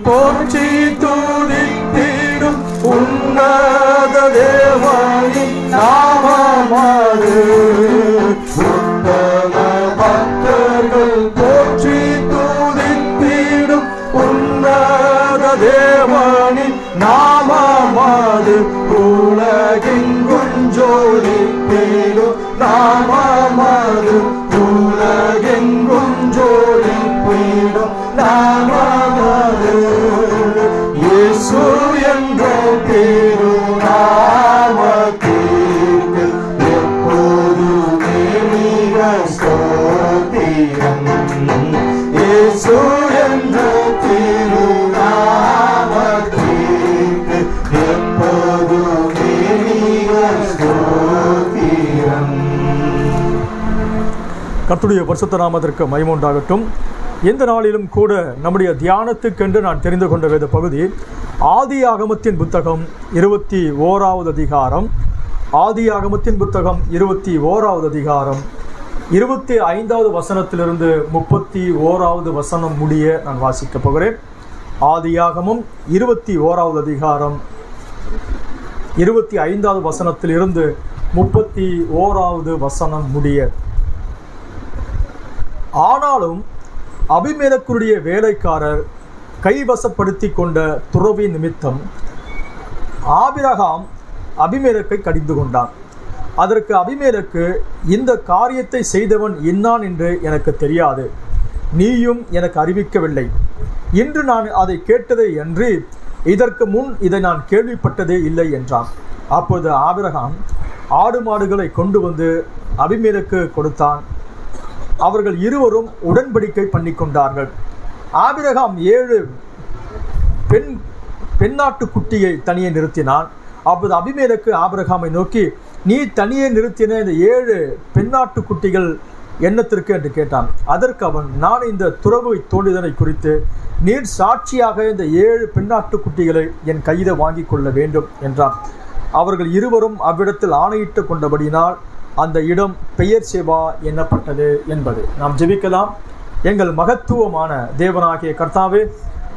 போற்றி துதித்திடும் உன்னத தேவனின் நாமமாது. உத்தம பக்தர்கள் போற்றி துதித்திடும் உன்னத தேவனின் நாமமாது. உலகெங்கும் ஜோதித்திடும் நாமமாது. உலகெங்கும் ஜோதித்திடும் நாமமாது. இயேசு என்ற திருநாமத்திற்கு எப்போதுமே மிக ஸ்தோத்திரம். இயேசு என்ற திருநாமத்திற்கு எப்போதுமே மிக ஸ்தோத்திரம். கர்த்தருடைய பரிசுத்த நாமத்திற்கு மகிமை உண்டாகட்டும். இந்த நாளிலும் கூட நம்முடைய தியானத்துக்கென்று நான் தெரிந்து கொண்ட வேத பகுதி ஆதியாகமத்தின் புத்தகம் 21வது அதிகாரம். ஆதியாகமத்தின் புத்தகம் 21வது அதிகாரம் 25வது வசனத்திலிருந்து 31வது வசனம் முடிய நான் வாசிக்கப் போகிறேன். ஆதியாகமம் 21வது அதிகாரம் 25வது வசனத்திலிருந்து 31வது வசனம் முடிய. ஆனாலும் அபிமெலேக்குடைய வேலைக்காரர் கைவசப்படுத்தி கொண்ட துறவி நிமித்தம் ஆபிரகாம் அபிமெலேக்கை கடிந்து கொண்டான். அதற்கு அபிமெலேக்கு, இந்த காரியத்தை செய்தவன் இன்னான் என்று எனக்கு தெரியாது, நீயும் எனக்கு அறிவிக்கவில்லை. இன்று நான் அதை கேட்டதே அன்றி இதற்கு முன் இதை நான் கேள்விப்பட்டதே இல்லை என்றான். அப்போது ஆபிரகாம் ஆடு மாடுகளை கொண்டு வந்து அபிமெலேக்கு கொடுத்தான். அவர்கள் இருவரும் உடன்படிக்கை பண்ணி கொண்டார்கள். ஆபிரகாம் 7 பெண்ணாட்டு குட்டியை தனியே நிறுத்தினான். அப்போது அபிமெலேக்கு ஆபிரகாமை நோக்கி, நீ தனியே நிறுத்தின இந்த 7 பெண்ணாட்டு குட்டிகள் என்னத்திற்கு என்று கேட்டான். அதற்கு அவன், நான் இந்த துறவு தோண்டிதனை குறித்து நீர் சாட்சியாக இந்த 7 பெண்ணாட்டு குட்டிகளை என் கையில் வாங்கி கொள்ள வேண்டும் என்றான். அவர்கள் இருவரும் அவ்விடத்தில் ஆணையிட்டு கொண்டபடியினால் அந்த இடம் பெயர் சேபா எண்ணப்பட்டது என்பது. நாம் ஜெபிக்கலாம். எங்கள் மகத்துவமான தேவனாகிய கர்த்தாவே,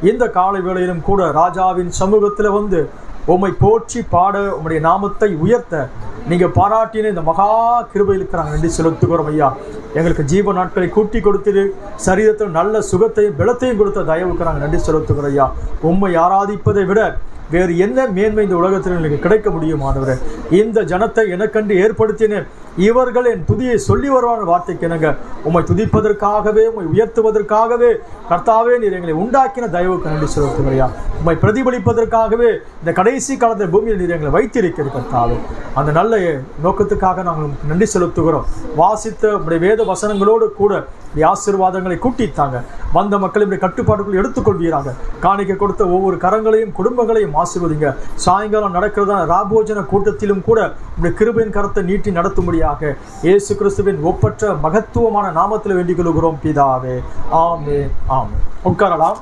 இந்த காலை வேளையிலும் கூட ராஜாவின் சமூகத்தில் வந்து உம்மை போற்றி பாட, உம்முடைய நாமத்தை உயர்த்த நீங்கள் பாராட்டின இந்த மகா கிருபையிலுக்கு நாங்கள் நன்றி செலுத்துகிறோம் ஐயா. எங்களுக்கு ஜீவ நாட்களை கூட்டி கொடுத்துட்டு சரீரத்தில் நல்ல சுகத்தையும் பலத்தையும் கொடுத்த தயவுக்கு நாங்கள் நன்றி செலுத்துகிறோம் ஐயா. உம்மை ஆராதிப்பதை விட வேறு என்ன மேன்மை இந்த உலகத்தில் எனக்கு கிடைக்க முடியும் ஆண்டவரே? இந்த ஜனத்தை எனக்கண்டு ஏற்படுத்தினேன், இவர்கள் என் துதியை சொல்லி வருவான வார்த்தைக்கு எனக்கு உம்மை துதிப்பதற்காகவே, உம்மை உயர்த்துவதற்காகவே கர்த்தாவே நீர் எங்களை உண்டாக்கின தயவுக்கு நன்றி செலுத்துகிறையா. உம்மை பிரதிபலிப்பதற்காகவே இந்த கடைசி காலத்தில் பூமியில் நீர் எங்களை வைத்திருக்கிற கர்த்தாவே, அந்த நல்ல நோக்கத்துக்காக நாங்கள் உங்களுக்கு நன்றி செலுத்துகிறோம். வாசித்த உடைய வேத வசனங்களோடு கூட ஆசீர்வாதங்களை கூட்டித்தாங்க. வந்த மக்களை கட்டுப்பாடுகள் எடுத்துக்கொள்வீராக. காணிக்க கொடுத்த ஒவ்வொரு கரங்களையும் குடும்பங்களையும் ஆசீர்வதிங்க. சாயங்காலம் நடக்கிறதான ராபோஜன கூட்டத்திலும் கூட உடைய கிருபையின் கரத்தை நீட்டி நடத்தும்படியாக இயேசு கிறிஸ்துவின் ஒப்பற்ற மகத்துவமான நாமத்தில் வேண்டிக் கொள்கிறோம் பிதாவே. ஆமென், ஆமென். உட்காரலாம்.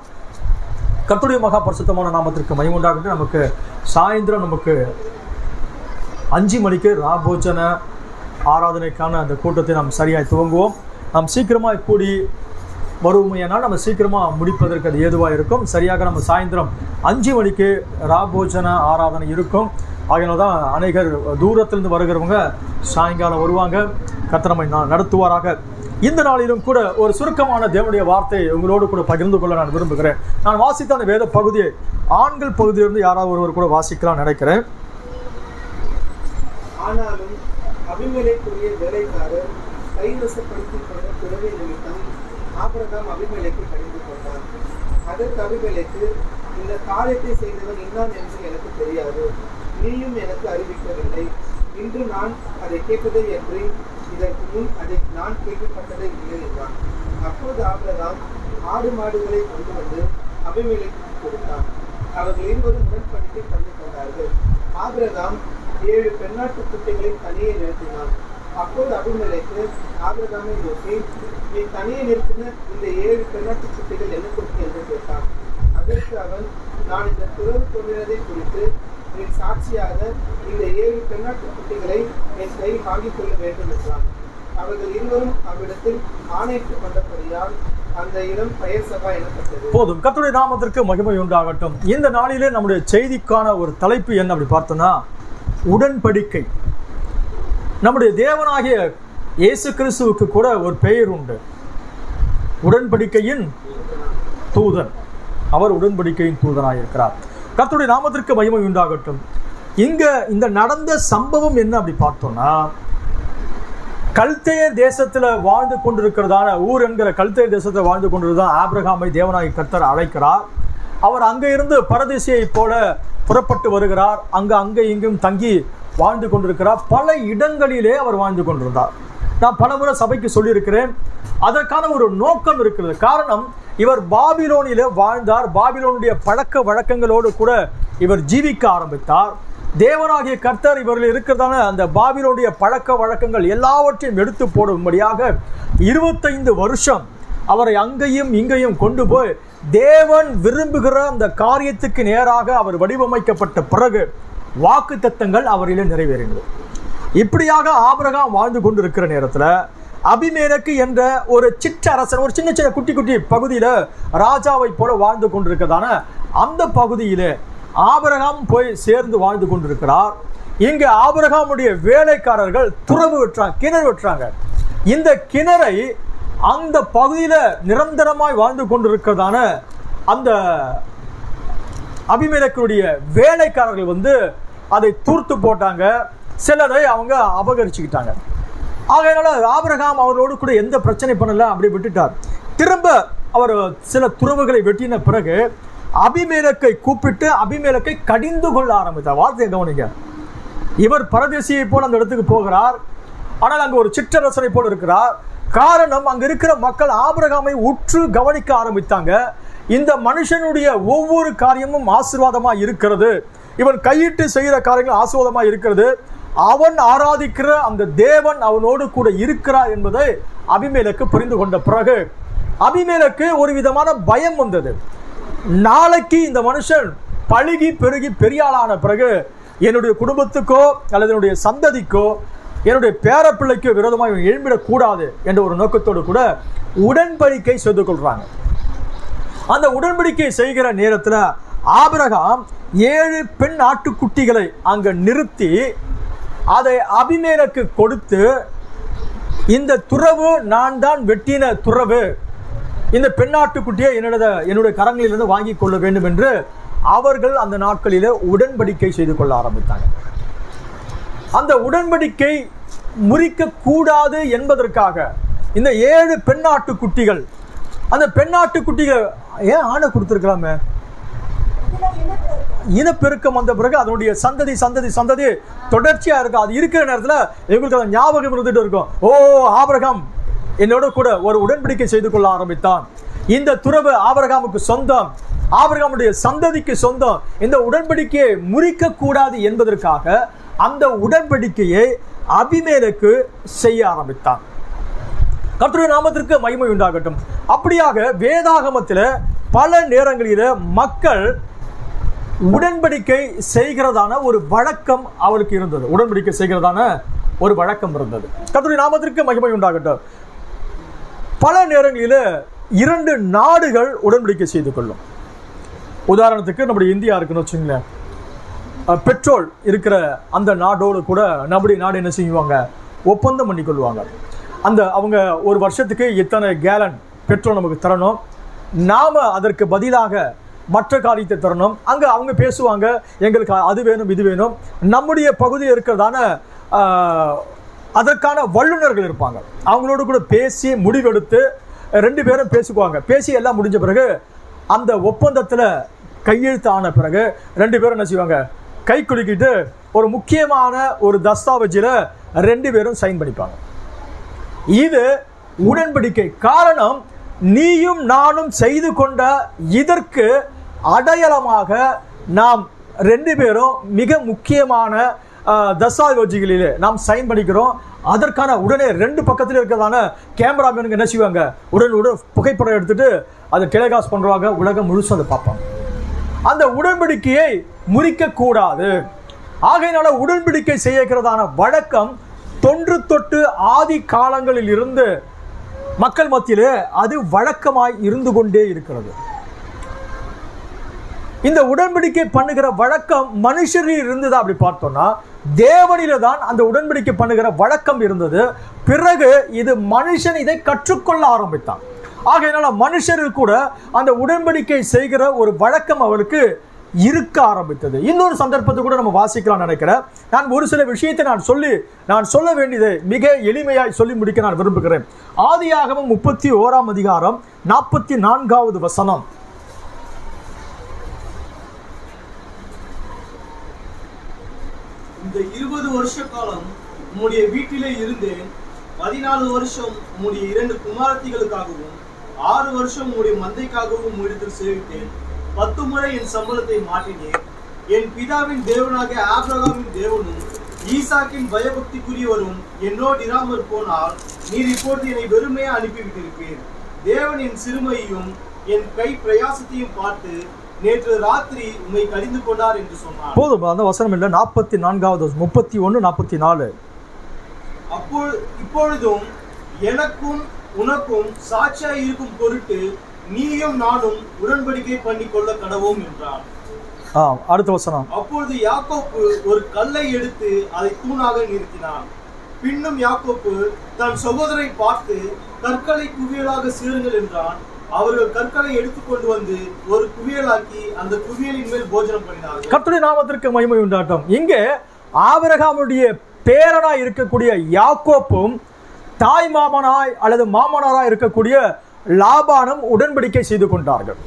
கர்த்தருடைய மகா பரிசுத்தமான நாமத்திற்கு மகிமை உண்டாகட்டும். நமக்கு சாயந்தரம் நமக்கு 5 மணிக்கு ராபோஜன ஆராதனைக்கான அந்த கூட்டத்தை நாம் சரியாக துவங்குவோம். நாம் சீக்கிரமாக கூடி வருவோமையானால் நம்ம சீக்கிரமாக முடிப்பதற்கு அது ஏதுவாக இருக்கும். சரியாக நம்ம சாயந்தரம் 5 மணிக்கு ராபோஜன ஆராதனை இருக்கும். ஆகினால தான் அநேகர் தூரத்திலிருந்து வருகிறவங்க சாயங்காலம் வருவாங்க. கர்த்தர் நம்மை நடத்துவாராக. இந்த நாளிலும் கூட ஒரு சுருக்கமான தேவனுடைய வார்த்தையை உங்களோடு கூட பகிர்ந்து கொள்ள நான் விரும்புகிறேன். நான் வாசித்த அந்த வேத பகுதியை ஆண்கள் பகுதியிலிருந்து யாராவது ஒருவர் கூட வாசிக்கலாம் நினைக்கிறேன். ஆனாலும் அபிமெலேக்குரிய வேலைக்காரர் கைவசப்படுத்தி கொண்ட துறவை நிமித்தம் ஆபிரகாம் அபிமெலேக்கை கடிந்து கொண்டார். அதற்கு அபிமெலேக்கு, இந்த காரியத்தை செய்தவன் இன்னான் என்று எனக்கு தெரியாது, நீயும் எனக்கு அறிவிக்கவில்லை. இன்று நான் அதை கேட்பதை என்று இதற்கு முன் அதை நான் கேள்விப்பட்டதை இல்லை என்றான். அப்போது ஆபிரகாம் ஆடு மாடுகளை கொண்டு வந்து அபிமெலேக்கு கொடுத்தான். அவர்கள் இருவரும் உடன்படிக்கை பண்ணி கொண்டார்கள். ஆபிரகாம் 7 பெண்ணாட்டு குட்டிகளை தனியே நிறுத்தினான். அப்போது அபிமெலேக்கு ஆபிரகாமை நோக்கி, நீ தனியே நிறுத்தின இந்த 7 பெண்ணாட்டு குட்டிகள் என்ன குறித்து என்று கேட்டான். அதற்கு அவன், நான் இந்த துறவு கொண்டினதை குறித்து என் சாட்சியாக இந்த 7 பெண்ணாட்டு குட்டிகளை என் கை வாங்கிக் கொள்ள வேண்டும் என்றான். அவர்கள் இருவரும் அவ்விடத்தில் ஆணையிட்டுக் கொண்டபடியால் அந்த இடம் பெயர் சபா எனப்பட்டது. போதும். கர்த்தருடைய நாமத்திற்கு மகிமை உண்டாகட்டும். இந்த நாளிலே நம்முடைய செய்திக்கான ஒரு தலைப்பு என்ன அப்படி பார்த்தோம்னா, உடன்படிக்கை. நம்முடைய தேவனாகிய இயேசு கிறிஸ்துவுக்கு கூட ஒரு பெயர் உண்டு, உடன்படிக்கையின் தூதன். அவர் உடன்படிக்கையின் தூதனாக இருக்கிறார். கர்த்தருடைய நாமத்திற்கு மகிமை உண்டாகட்டும். இங்க இந்த நடந்த சம்பவம் என்ன அப்படி பார்த்தோம்னா, கல்தேயர் தேசத்துல வாழ்ந்து கொண்டிருக்கிறதான ஊர் என்கிற கல்தேயர் தேசத்துல வாழ்ந்து கொண்டிருந்தான் ஆபிரகாமை தேவனாகிய கர்த்தர் அழைக்கிறார். அவர் அங்கே இருந்து பரதேசியை போல புறப்பட்டு வருகிறார். அங்கே இங்கும் தங்கி வாழ்ந்து கொண்டிருக்கிறார். பல இடங்களிலே அவர் வாழ்ந்து கொண்டிருந்தார். நான் பலமுறை சபைக்கு சொல்லியிருக்கிறேன், அதற்கான ஒரு நோக்கம் இருக்கிறது. காரணம், இவர் பாபிலோனிலே வாழ்ந்தார். பாபிலோனுடைய பழக்க வழக்கங்களோடு கூட இவர் ஜீவிக்க ஆரம்பித்தார். தேவனாகிய கர்த்தர் இவர்கள் இருக்கிறதான அந்த பாபிலோனுடைய பழக்க வழக்கங்கள் எல்லாவற்றையும் எடுத்து போடும்படியாக 25 வருஷம் அவரை அங்கேயும் இங்கேயும் கொண்டு போய் தேவன் விரும்புகிற அந்த காரியத்துக்கு நேராக அவர் வடிவமைக்கப்பட்ட பிறகு வாக்குத்தத்தங்கள் அவரிலே நிறைவேறினது. இப்படியாக ஆபிரகாம் வாழ்ந்து கொண்டிருக்கிற நேரத்தில் அபிமெலேக்கு என்ற ஒரு சிற்றரசன், ஒரு சின்ன சின்ன குட்டி குட்டி பகுதியில் ராஜாவை போல வாழ்ந்து கொண்டிருக்கிறதான அந்த பகுதியிலே ஆபிரகாம் போய் சேர்ந்து வாழ்ந்து கொண்டிருக்கிறார். இங்கு ஆபிரகாமுடைய வேலைக்காரர்கள் துறவு வெட்டுறாங்க, கிணறு வெட்டுறாங்க. இந்த கிணறை அந்த பகுதியில் நிரந்தரமாய் வாழ்ந்து கொண்டிருக்கிறதான அந்த அபிமெலேக்குடைய வேலைக்காரர்கள் அதை தூர்த்து போட்டாங்க, சிலரை அவங்க அபகரிச்சுக்கிட்டாங்க. ஆகையினால ஆபிரகாம் அவர்களோடு கூட எந்த பிரச்சனை பண்ணல, அப்படி விட்டுட்டார். திரும்ப அவர் சில துறவுகளை வெட்டின பிறகு அபிமெலேக்கை கூப்பிட்டு அபிமெலேக்கை கடிந்து கொள்ள ஆரம்பித்தார். வார்த்தையை கவனிங்க. இவர் பரதேசியை போல அந்த இடத்துக்கு போகிறார், ஆனால் அங்கு ஒரு சிற்றரசனை போல இருக்கிறார். காரணம், அங்க இருக்கிற மக்கள் ஆபிரகாமை உற்று கவனிக்க ஆரம்பித்தாங்க. இந்த மனுஷனுடைய ஒவ்வொரு காரியமும் ஆசீர்வாதமா இருக்கிறது, இவன் கையிட்டு செய்கிற காரியங்கள் ஆசீர்வாதமா இருக்கிறது, அவன் ஆராதிக்கிற அந்த தேவன் அவனோடு கூட இருக்கிறார் என்பதை அபிமெலேக்கு புரிந்து கொண்ட பிறகு அபிமெலேக்கு ஒரு விதமான பயம் வந்தது. நாளைக்கு இந்த மனுஷன் பழுகி பெருகி பெரியாளான பிறகு என்னுடைய குடும்பத்துக்கோ அல்லது என்னுடைய சந்ததிக்கோ என்னுடைய பேரப்பிள்ளைக்கோ விரோதமாக எழும்பிடக்கூடாது என்ற ஒரு நோக்கத்தோடு கூட உடன்படிக்கை செய்து கொள்றாங்க. அந்த உடன்படிக்கை செய்கிற நேரத்தில் ஆபிரகாம் 7 பெண் ஆட்டுக்குட்டிகளை அங்க நிறுத்தி அதை அபிமெலேக்கு கொடுத்து, இந்த துறவு நான் தான் வெட்டின துறவு, இந்த பெண்ணாட்டுக்குட்டியை என்னுடைய கரங்களிலிருந்து வாங்கி கொள்ள வேண்டும் என்று அவர்கள் அந்த நாட்களிலே உடன்படிக்கை செய்து கொள்ள ஆரம்பித்தாங்க. அந்த உடன்படிக்கை முறிக்க கூடாது என்பதற்காக இந்த 7 பெண்ணாட்டுக்குட்டிகள், அந்த பெண்ணாட்டுக்குட்டிகள் ஏன் ஆணை கொடுத்துருக்கலாமே, இனப்பெருக்கம் வந்த பிறகு அதனுடைய சந்ததி சந்ததி சந்ததி தொடர்ச்சியா இருக்கும். அது இருக்கிற நேரத்தில் எங்களுக்கு அந்த ஞாபகம் இருந்துட்டு இருக்கும், ஓ ஆபிரகாம் என்னோட கூட ஒரு உடன்படிக்கை செய்து கொள்ள ஆரம்பித்தான், இந்த துறவு ஆபிரகாமுக்கு சொந்தம், ஆபிரகாமுடைய சந்ததிக்கு சொந்தம், இந்த உடன்படிக்கையை முறிக்க கூடாது என்பதற்காக அந்த உடன்படிக்கையை அபிமெலேக்கு செய்ய ஆரம்பித்தான். கர்த்தருடைய நாமத்திற்கு மகிமை உண்டாகட்டும். அப்படியாக வேதாகமத்தில் பல நேரங்களில் மக்கள் உடன்படிக்கை செய்கிறதான ஒரு வழக்கம் அவளுக்கு இருந்தது, உடன்படிக்கை செய்கிறதான ஒரு வழக்கம் இருந்தது. கர்த்தருடைய நாமத்திற்கு மகிமை உண்டாகட்டும். பல நேரங்களில் 2 நாடுகள் உடன்படிக்கை செய்து கொள்ளும். உதாரணத்துக்கு நம்முடைய இந்தியா இருக்குன்னு வச்சுங்களேன், பெட்ரோல் இருக்கிற அந்த நாடோடு கூட நம்முடைய நாடு என்ன செய்வாங்க, ஒப்பந்தம் பண்ணி கொள்வாங்க. அவங்க ஒரு வருஷத்துக்கு இத்தனை கேலன் பெட்ரோல் நமக்கு தரணும், நாம அதற்கு பதிலாக மற்ற காரியத்தை தரணும். அங்கே அவங்க பேசுவாங்க, எங்களுக்கு அது வேணும் இது வேணும். நம்முடைய பகுதியில் இருக்கிறதான அதற்கான வல்லுநர்கள் இருப்பாங்க, அவங்களோடு கூட பேசி முடிவெடுத்து 2 பேரும் பேசிக்குவாங்க. பேசி எல்லாம் முடிஞ்ச பிறகு அந்த ஒப்பந்தத்தில் கையெழுத்து ஆன பிறகு 2 பேரும் என்ன செய்வாங்க, கை குலுக்கிட்டு ஒரு முக்கியமான ஒரு தஸ்தாவேஜில் 2 பேரும் சைன் பண்ணிப்பாங்க. இது உடன்படிக்கை. காரணம், நீயும் நானும் செய்து கொண்ட இதற்கு அடையாளமாக நாம் 2 பேரும் மிக முக்கியமான தஸ்தாவேஜுகளிலே நாம் சைன் பண்ணிக்கிறோம். அதற்கான உடனே 2 பக்கத்தில் இருக்கிறதான கேமராமேனுக்கு என்ன செய்வாங்க, உடனுடன் புகைப்படம் எடுத்துட்டு அதை டெலிகாஸ்ட் பண்ணுவாங்க, உலகம் முழுசும் அதை பார்ப்பாங்க. அந்த உடன்படிக்கையை முறிக்க கூடாது. ஆகையினால உடன்படிக்கை செய்யக்கிறதான வழக்கம் தொன்று தொட்டு ஆதி காலங்களில் இருந்து மக்கள் மத்தியிலே அது வழக்கமாய் இருந்து கொண்டே இருக்கிறது. இந்த உடன்படிக்கை பண்ணுகிற வழக்கம் மனுஷரில் இருந்ததா அப்படி பார்த்தோம்னா தேவனில தான் அந்த உடன்படிக்கை பண்ணுகிற வழக்கம் இருந்தது. பிறகு இது மனுஷன் இதை கற்றுக்கொள்ள ஆரம்பித்தான். ஆகையினால மனுஷரில் கூட அந்த உடன்படிக்கை செய்கிற ஒரு வழக்கம் அவளுக்கு இருக்க ஆரம்பித்தது. இன்னொரு சந்தர்ப்பத்தை கூட நம்ம வாசிக்கலாம் நினைக்கிறேன். நான் ஒரு சில விஷயத்தை நான் சொல்ல வேண்டியதை மிக எளிமையாய் சொல்லி முடிக்க நான் விரும்புகிறேன். ஆதியாகமம் 31ஆம் அதிகாரம் 44வது வசனம். இந்த 20 வருஷ காலம் உம்முடைய வீட்டிலே இருந்தேன். 14 வருஷம் உம்முடைய 2 குமாரத்திகளுக்காகவும் 6 வருஷம் உம்முடைய மந்தைக்காகவும் உம்மிடத்தில் சேவித்தேன். 10 முறை என் சம்பளத்தை மாற்றினேன். என் பிதாவின் தேவனாகிய ஆபிரகாமின் தேவனும் ஈசாக்கின் பயபக்திக்குரியவரும் என்னோடு இராமற் போனால் நீர் இப்போது என்னை வெறுமையா அனுப்பிவிட்டிருப்பீர். தேவன் என் சிறுமையையும் என் கை பிரயாசத்தையும் பார்த்து நேற்று ராத்திரி உம்மை கடிந்து கொண்டார் என்று சொன்னார். போதும், அந்த வசனம் இல்லை. 44வது 31 44. இப்பொழுதும் எனக்கும் உனக்கும் சாட்சியாய் இருக்கும் பொருட்டு நீயும் நானும் உடன்படிக்கை பண்ணி கொள்ள கடவோம் என்றார். அடுத்த வசனம். அப்பொழுது யாக்கோப்பு ஒரு கல்லை எடுத்து அதை தூணாக நிறுத்தினான். பின்னும் யாக்கோப்பு தன் சகோதரை பார்த்து கற்களை குவியலாக சீருங்கள் என்றான். அவர்கள் கற்களை எடுத்துக்கொண்டு வந்து ஒரு குவியலாக்கி அந்த குவியலின் மேல் போஜனம் பண்ணினார்கள். கர்த்தருடைய நாமத்திற்கு மகிமை உண்டாட்டும். இங்கே ஆபிரகாமுடைய பேரனாய் இருக்கக்கூடிய யாக்கோப்பும் தாய் மாமனாய் அல்லது மாமனாராய் இருக்கக்கூடிய லாபானும் உடன்படிக்கை செய்து கொண்டார்கள்.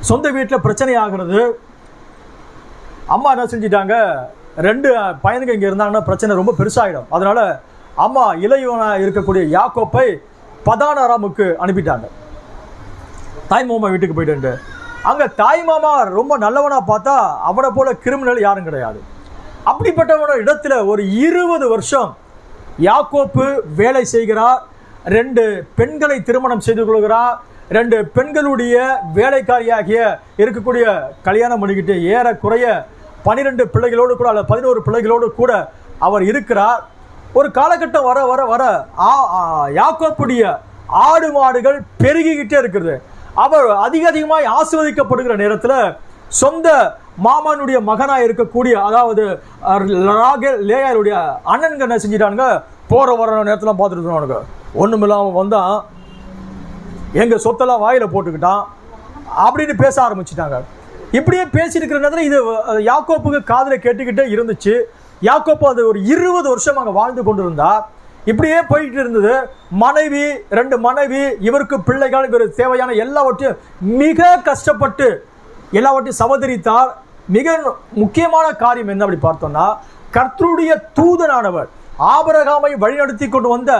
சொந்த வீட்டில் பிரச்சனை ஆகிறது. அம்மா என்ன செஞ்சிட்டாங்க, 2 பையனுக்கு இங்கே இருந்தாங்கன்னா பிரச்சனை ரொம்ப பெருசாகிடும். அதனால அம்மா இளையவனாக இருக்கக்கூடிய யாக்கோப்பை பதான் அராமுக்கு அனுப்பிட்டாங்க. தாய் மாமா வீட்டுக்கு போயிட்டு அங்கே தாய் மாமா ரொம்ப நல்லவனா பார்த்தா அவனை போல கிரிமினல் யாரும் கிடையாது. அப்படிப்பட்டவனோட இடத்துல ஒரு 20 வருஷம் யாக்கோப்பு வேலை செய்கிறார். 2 பெண்களை திருமணம் செய்து கொள்கிறார். 2 பெண்களுடைய வேலைக்காரியாகிய இருக்கக்கூடிய கல்யாணம் பண்ணிக்கிட்டு ஏறக்குறைய 12 பிள்ளைகளோடு கூட அல்ல 11 பிள்ளைகளோடு கூட அவர் இருக்கிறார். ஒரு காலகட்டம் வர வர வர யாக்கோப்புடைய ஆடு மாடுகள் பெருகிக்கிட்டே இருக்கிறது. அவர் அதிகமாய் ஆசீர்வதிக்கப்படுகிற நேரத்தில் சொந்த மாமனுடைய மகனாக இருக்கக்கூடிய அதாவது லேயாருடைய அண்ணன்கள் என்ன செஞ்சிட்டானுங்க, போற வர நேரத்தில் பார்த்துட்டு ஒன்றுமில்லாமல் வந்தான், எங்கள் சொத்தெல்லாம் வாயில போட்டுக்கிட்டான் அப்படின்னு பேச ஆரம்பிச்சிட்டாங்க. இப்படியே பேசியிருக்கிற நேரத்தில் இது யாக்கோப்புக்கு காதில் கேட்டுக்கிட்டே இருந்துச்சு. யாக்கோப்பு அது ஒரு 20 வருஷம் அங்கே வாழ்ந்து கொண்டு இருந்தார். இப்படியே போயிட்டு இருந்தது. மனைவி 2 மனைவி, இவருக்கு பிள்ளைகள், இவர் தேவையான எல்லாவற்றையும் மிக கஷ்டப்பட்டு எல்லாவற்றையும் சவதரித்தார். மிக முக்கியமான காரியம் என்ன அப்படி பார்த்தோம்னா, கர்த்தருடைய தூதனானவர் ஆபிரகாமை வழிநடத்தி கொண்டு வந்த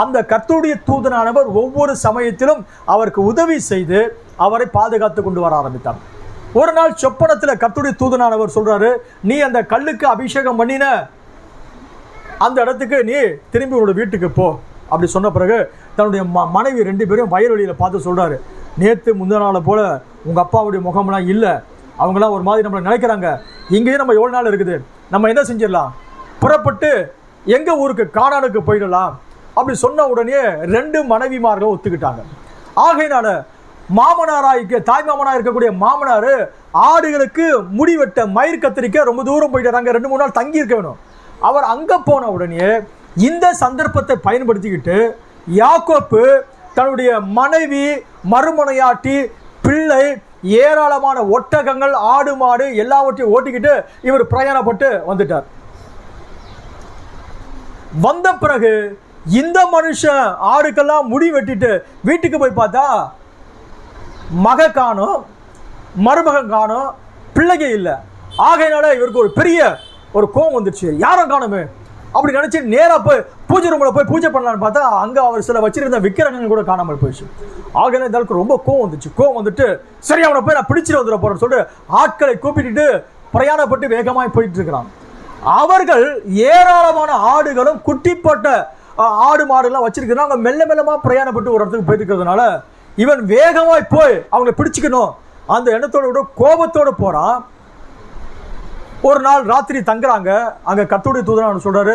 அந்த கர்த்தருடைய தூதனானவர் ஒவ்வொரு சமயத்திலும் அவருக்கு உதவி செய்து அவரை பாதுகாத்து கொண்டு வர ஆரம்பித்தார். ஒரு நாள் சொப்பனத்தில் கர்த்தருடைய தூதனானவர் சொல்றாரு, நீ அந்த கல்லுக்கு அபிஷேகம் பண்ணின அந்த இடத்துக்கு நீ திரும்பி உன்னோட வீட்டுக்கு போ அப்படி சொன்ன பிறகு தன்னுடைய மனைவி 2 பேரும் வயல்வெளியில் பார்த்து சொல்றாரு, நேற்று முந்தின நாளை போல உங்கள் அப்பாவுடைய முகம்லாம் இல்லை, அவங்களாம் ஒரு மாதிரி நம்மளை நினைக்கிறாங்க, இங்கேயும் நம்ம எவ்வளோ நாள் இருக்குது, நம்ம என்ன செஞ்சிடலாம், புறப்பட்டு எங்கள் ஊருக்கு கானானுக்கு போயிடலாம் அப்படி சொன்ன உடனே 2 மனைவிமார்களும் ஒத்துக்கிட்டாங்க. ஆகையினால தாய் மாமனாக இருக்கக்கூடிய மாமனார் ஆடுகளுக்கு முடி வெட்ட மயிர் கத்திரிக்க ரொம்ப தூரம் போயிட்டாங்க. 2-3 நாள் தங்கி இருக்க வேணும். அவர் அங்கே போன உடனே இந்த சந்தர்ப்பத்தை பயன்படுத்திக்கிட்டு யாக்கோப்பு தன்னுடைய மனைவி, மறுமனையாட்டி, பிள்ளை, ஏராளமான ஒட்டகங்கள், ஆடு மாடு எல்லாவற்றையும் ஓட்டிக்கிட்டு இவர் பிரயாணப்பட்டு வந்துட்டார். வந்த பிறகு இந்த மனுஷன் ஆடுக்கெல்லாம் முடி வெட்டிட்டு வீட்டுக்கு போய் பார்த்தா மக காணும், மருமகன் காணும், பிள்ளைங்க இல்லை. ஆகையினால இவருக்கு ஒரு பெரிய கோவம் வந்துடுச்சு. யாரும் காணுமே அப்படி நினைச்சு நேராக போய் பூஜை ரூமில் போய் பூஜை பண்ணலான்னு பார்த்தா அங்கே அவர் சில வச்சிருந்த விக்கிரகங்கள் கூட காணாமல் போயிடுச்சு. ஆகையில இந்த ஆளுக்கு ரொம்ப கோவம் வந்துச்சு. கோவம் வந்துட்டு சரி அவனை போய் நான் பிடிச்சிட்டு வந்துட போறேன்னு சொல்லிட்டு ஆட்களை கூப்பிட்டு பிரயாணப்பட்டு வேகமாய் போயிட்டு இருக்கிறான். அவர்கள் ஏராளமான ஆடுகளும் குட்டிப்பட்ட ஆடு மாடுகள்லாம் வச்சிருக்கிறாங்க. மெல்ல மெல்லமா பிரயாணப்பட்டு ஒரு இடத்துக்கு போயிட்டு இருக்கிறதுனால இவன் வேகமாய் போய் அவங்களை பிடிச்சிக்கணும் அந்த எண்ணத்தோட விட கோபத்தோடு போறான். ஒரு நாள் ராத்திரி தங்குறாங்க. அங்க கர்த்தருடைய தூதன் சொல்றாரு,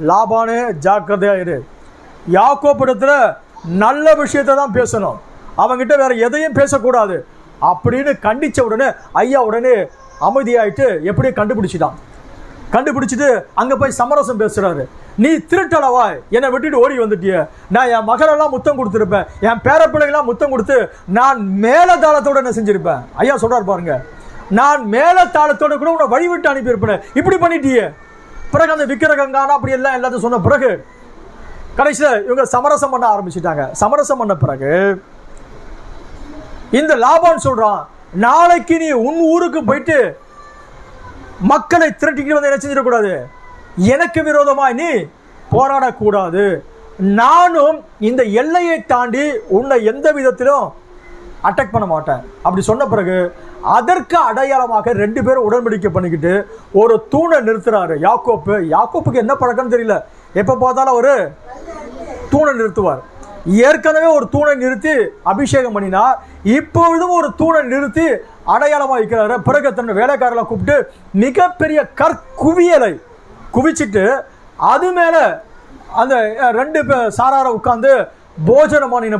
லாபானே ஜாக்கிரதையா இரு, யாக்கோபிடத்துல நல்ல விஷயத்தை தான் பேசணும், அவங்கிட்ட வேற எதையும் பேசக்கூடாது அப்படின்னு கண்டிச்ச உடனே ஐயா உடனே அமைதியாயிட்டு எப்படி கண்டுபிடிச்சிட்டு அங்க போய் சமரசம் பேசுறாரு. நீ திருட்டளவா என்னை விட்டுட்டு ஓடி வந்துட்டிய, நான் என் மகளெல்லாம் முத்தம் கொடுத்துருப்பேன், என் பேரப்பிள்ளைகளாம் முத்தம் கொடுத்து நான் மேல தாளத்தோட என்ன செஞ்சிருப்பேன். ஐயா சொல்றாரு பாருங்க, நான் மேல தாளத்தோட கூட உன்னை வழிவிட்டு அனுப்பியிருப்பேன், இப்படி பண்ணிட்டியே. பிறகு அந்த விக்கிரகங்கான அப்படி எல்லாம் எல்லாத்தையும் சொன்ன பிறகு கடைசியில் இவங்க சமரசம் பண்ண ஆரம்பிச்சுட்டாங்க. சமரசம் பண்ண பிறகு இந்த லாபான் சொல்றான், நாளைக்கு நீ உன் ஊருக்கு போயிட்டு மக்களை திரட்டிக்கிட்டு வந்து என்ன செஞ்சிடக்கூடாது, எனக்கு விரோதமாய் நீ போராடக்கூடாது, நானும் இந்த எல்லையை தாண்டி உன்னை எந்த விதத்திலும் அட்டாக் பண்ண மாட்டேன் அப்படி சொன்ன பிறகு அதற்கு அடையாளமாக 2 பேரும் உடன்படிக்கை பண்ணிக்கிட்டு ஒரு தூணை நிறுத்துறாரு. யாக்கோப்புக்கு என்ன பழக்கம்னு தெரியல, எப்ப பார்த்தாலும் ஒரு தூணை நிறுத்துவார். ஏற்கனவே ஒரு தூணை நிறுத்தி அபிஷேகம் பண்ணினார், இப்பொழுதும் ஒரு தூணை நிறுத்தி அடையாளமா இருக்கிறாரு. பிறகு தன் வேலைக்காரர்களை கூப்பிட்டு மிகப்பெரிய கற்குவியலை குவிச்சிட்டு அது மேல அந்த 2 சாராரை உட்கார்ந்து போஜனம் பண்ணின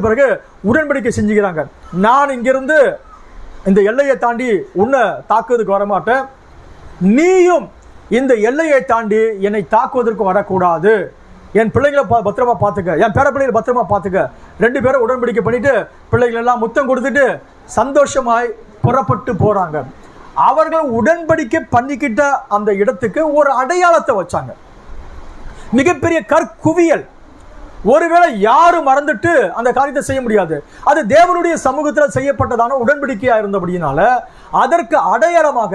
பிறகு உடன்படிக்கை செஞ்சுக்கிறாங்க. நான் இங்கிருந்து இந்த எல்லையை தாண்டி உன்னை தாக்குவதற்கு வரமாட்டேன், நீயும் இந்த எல்லையை தாண்டி என்னை தாக்குவதற்கு வரக்கூடாது, என் பிள்ளைகளை பத்திரமா பார்த்துக்க, என் பேர பிள்ளைகளை பத்திரமா பார்த்துக்க. 2 பேரும் உடன்படிக்கை பண்ணிட்டு பிள்ளைகள் எல்லாம் முத்தம் கொடுத்துட்டு சந்தோஷமாய் புறப்பட்டு போறாங்க. அவர்கள் உடன்படிக்கை பண்ணிக்கிட்ட அந்த இடத்துக்கு ஒரு அடையாளத்தை வச்சாங்க, மிகப்பெரிய கற்குவியல். ஒருவேளை யாரும் மறந்துட்டு அந்த காரியத்தை செய்ய முடியாது, அது தேவனுடைய சமூகத்தில் செய்யப்பட்டதான உடன்படிக்கையா இருந்தபடியினால அதற்கு அடையாளமாக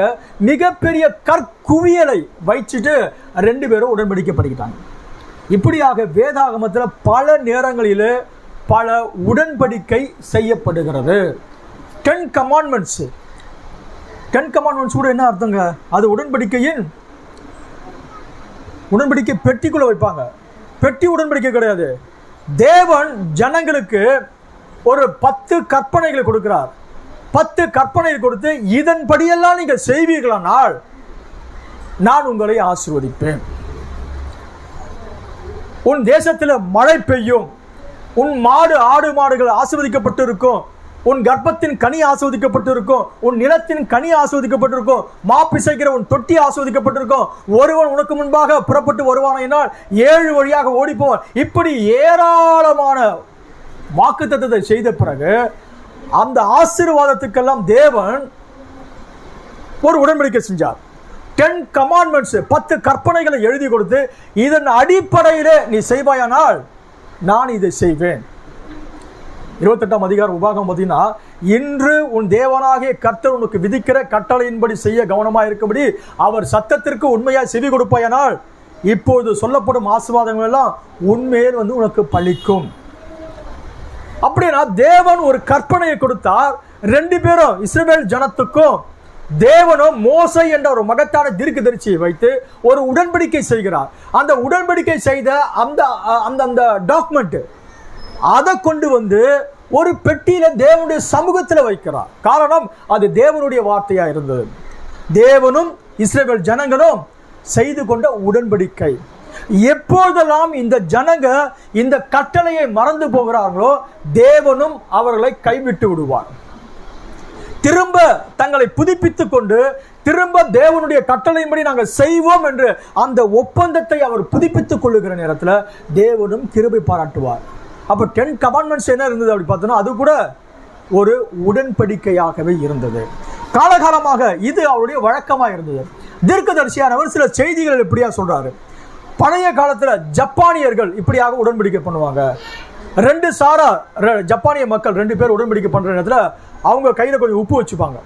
மிகப்பெரிய கற்குவியலை வைச்சுட்டு 2 பேரும் உடன்படிக்கை பண்ணிக்கிட்டாங்க. இப்படியாக வேதாகமத்தில் பல நேரங்களில் பல உடன்படிக்கை செய்யப்படுகிறது. 10 கமாண்ட்மெண்ட்ஸ் கூட என்ன அர்த்தங்க, அது உடன்படிக்கை பெட்டிக்குள்ள வைப்பாங்க. பெட்டி உடன்படிக்கை கிடையாது. தேவன் ஜனங்களுக்கு ஒரு 10 கற்பனைகளை கொடுக்கிறார். 10 கற்பனைகள் கொடுத்து இதன்படியெல்லாம் நீங்கள் செய்வீர்களானால் நான் உங்களை ஆசீர்வதிப்பேன், உன் தேசத்தில் மழை பெய்யும், உன் ஆடு மாடுகள் ஆசீர்வதிக்கப்பட்டு இருக்கும், உன் கர்ப்பத்தின் கனி ஆசீர்வதிக்கப்பட்டிருக்கும், உன் நிலத்தின் கனி ஆசீர்வதிக்கப்பட்டிருக்கும், மாப்பிசைக்கிற உன் தொட்டி ஆசீர்வதிக்கப்பட்டிருக்கும், ஒருவன் உனக்கு முன்பாக புறப்பட்டு வருவானால் 7 வழியாக ஓடிப்போவான். இப்படி ஏராளமான வாக்குத்தத்தத்தை செய்த பிறகு அந்த ஆசீர்வாதத்துக்கெல்லாம் தேவன் ஒரு உடன்படிக்கை செஞ்சார். 10 கமாண்ட்மெண்ட்ஸ் 10 கற்பனைகளை எழுதி கொடுத்து இதன் அடிப்படையிலே நீ செய்வாயானால் நான் இதை செய்வேன். 28ஆம் அதிகாரம் உபாகம் பார்த்தீங்கன்னா, இன்று உன் தேவனாகிய கர்த்தர் உனக்கு விதிக்கிற கட்டளையின்படி செய்ய கவனமாக இருக்கும்படி அவர் சத்தத்திற்கு உண்மையாக செவி கொடுப்பாயானால் இப்போது சொல்லப்படும் ஆசீர்வாதங்கள் எல்லாம் உண்மையில் உனக்கு பலிக்கும். அப்படின்னா தேவன் ஒரு கற்பனையை கொடுத்தார். 2 பேரும் இஸ்ரவேல் ஜனத்துக்கும் தேவனும் மோசே என்ற ஒரு மகத்தான தீர்க்கதரிசியை வைத்து ஒரு உடன்படிக்கை செய்கிறார். அந்த உடன்படிக்கை செய்த அந்த டாக்குமெண்ட் அதை கொண்டு வந்து ஒரு பெட்டியில தேவனுடைய சமூகத்தில் வைக்கிறார். காரணம், அது தேவனுடைய வார்த்தையா இருந்தது. தேவனும் இஸ்ரவேல் ஜனங்களும் செய்து கொண்ட உடன்படிக்கை. எப்போதெல்லாம் இந்த ஜனங்க இந்த கட்டளையை மறந்து போகிறார்களோ தேவனும் அவர்களை கைவிட்டு விடுவார். திரும்ப தங்களை புதுப்பித்துக் கொண்டு திரும்ப தேவனுடைய கட்டளையின்படி நாங்கள் செய்வோம் என்று அந்த ஒப்பந்தத்தை அவர் புதுப்பித்துக் கொள்ளுகிற நேரத்தில் தேவனும் கிருபை பாராட்டுவார். அப்போ 10 கமாண்ட்மெண்ட்ஸ் என்ன இருந்தது அப்படி பார்த்தோன்னா, அது கூட ஒரு உடன்படிக்கையாகவே இருந்தது. காலகாலமாக இது அவருடைய வழக்கமாக இருந்தது. தீர்க்கதரிசியானவர் சில செய்திகள் இப்படியா சொல்றாரு. பழைய காலத்தில் ஜப்பானியர்கள் இப்படியாக உடன்படிக்கை பண்ணுவாங்க. 2 சாரா ஜப்பானிய மக்கள் 2 பேர் உடன்படிக்கை பண்ற நேரத்தில் அவங்க கையில் கொஞ்சம் உப்பு வச்சுப்பாங்க,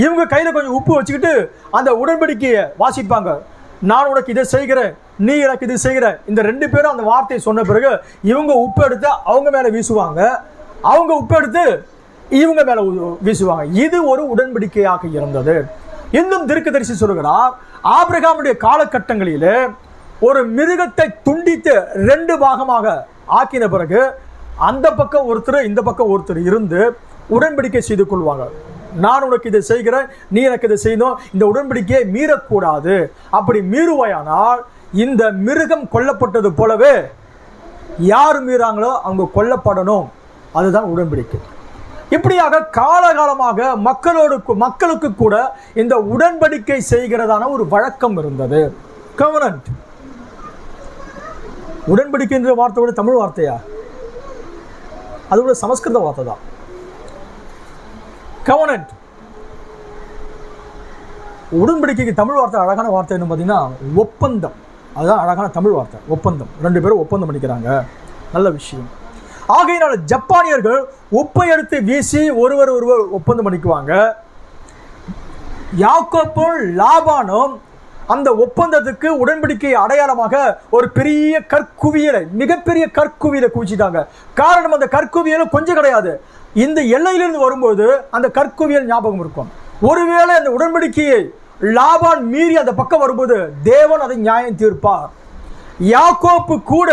இவங்க கையில் கொஞ்சம் உப்பு வச்சுக்கிட்டு அந்த உடன்படிக்கையை வாசிப்பாங்க. நான் உனக்கு இதை செய்கிறேன், நீ எனக்கு இது செய்கிற. இந்த 2 பேரும் அந்த வார்த்தையை சொன்ன பிறகு இவங்க உப்பு எடுத்து அவங்க மேல வீசுவாங்க, அவங்க உப்பு எடுத்து இவங்க மேல வீசுவாங்க. இது ஒரு உடன்படிக்கையாக இருந்தது. இன்னும் தீர்க்கதரிசி சொல்கிறார், ஆபிரகாமுடைய காலகட்டங்களிலே ஒரு மிருகத்தை துண்டித்து 2 பாகமாக ஆக்கின பிறகு அந்த பக்கம் ஒருத்தர் இந்த பக்கம் ஒருத்தர் இருந்து உடன்படிக்கை செய்து கொள்வாங்க. நான் உனக்கு இதை செய்கிறேன், நீ எனக்கு இதை செய்யணும், இந்த உடன்படிக்கையை மீறக்கூடாது. அப்படி மீறுவாயானால் இந்த மிருகம் கொல்லப்பட்டது போலவே யார் மீறாங்களோ அவங்க கொல்லப்படணும். அதுதான் உடன்படிக்கை. இப்படியாக காலகாலமாக மக்களுக்கு கூட இந்த உடன்படிக்கை செய்கிறதான ஒரு வழக்கம் இருந்தது. கவர்னன்ட், உடன்படிக்கை என்ற வார்த்தையோட தமிழ் வார்த்தையா? அது ஒரு சமஸ்கிருத வார்த்தை தான். கவர்னன்ட், உடன்படிக்கைக்கு தமிழ் வார்த்தை அழகான வார்த்தை என்ன பார்த்தீங்கன்னா ஒப்பந்தம். அதுதான் அழகான தமிழ் வார்த்தை, ஒப்பந்தம். 2 பேரும் ஒப்பந்தம் பண்ணிக்கிறாங்க, நல்ல விஷயம். ஆகையினால ஜப்பானியர்கள் உப்பை எடுத்து வீசி ஒருவர் ஒப்பந்தம் பண்ணிக்குவாங்க. யாக்கோப்பும் லாபானும் அந்த ஒப்பந்தத்துக்கு உடன்படிக்கை அடையாளமாக ஒரு பெரிய கற்குவியலை, மிகப்பெரிய கற்குவியலை குவிச்சிட்டாங்க. காரணம், அந்த கற்குவியல் கொஞ்சம் கிடையாது. இந்த எல்லையிலிருந்து வரும்போது அந்த கற்குவியல் ஞாபகம் இருக்கும். ஒருவேளை அந்த உடன்படிக்கையை லாபான் மீறி அந்த பக்கம் வரும்போது தேவன் அதை நியாயம் தீர்ப்பார். யாக்கோப்பு கூட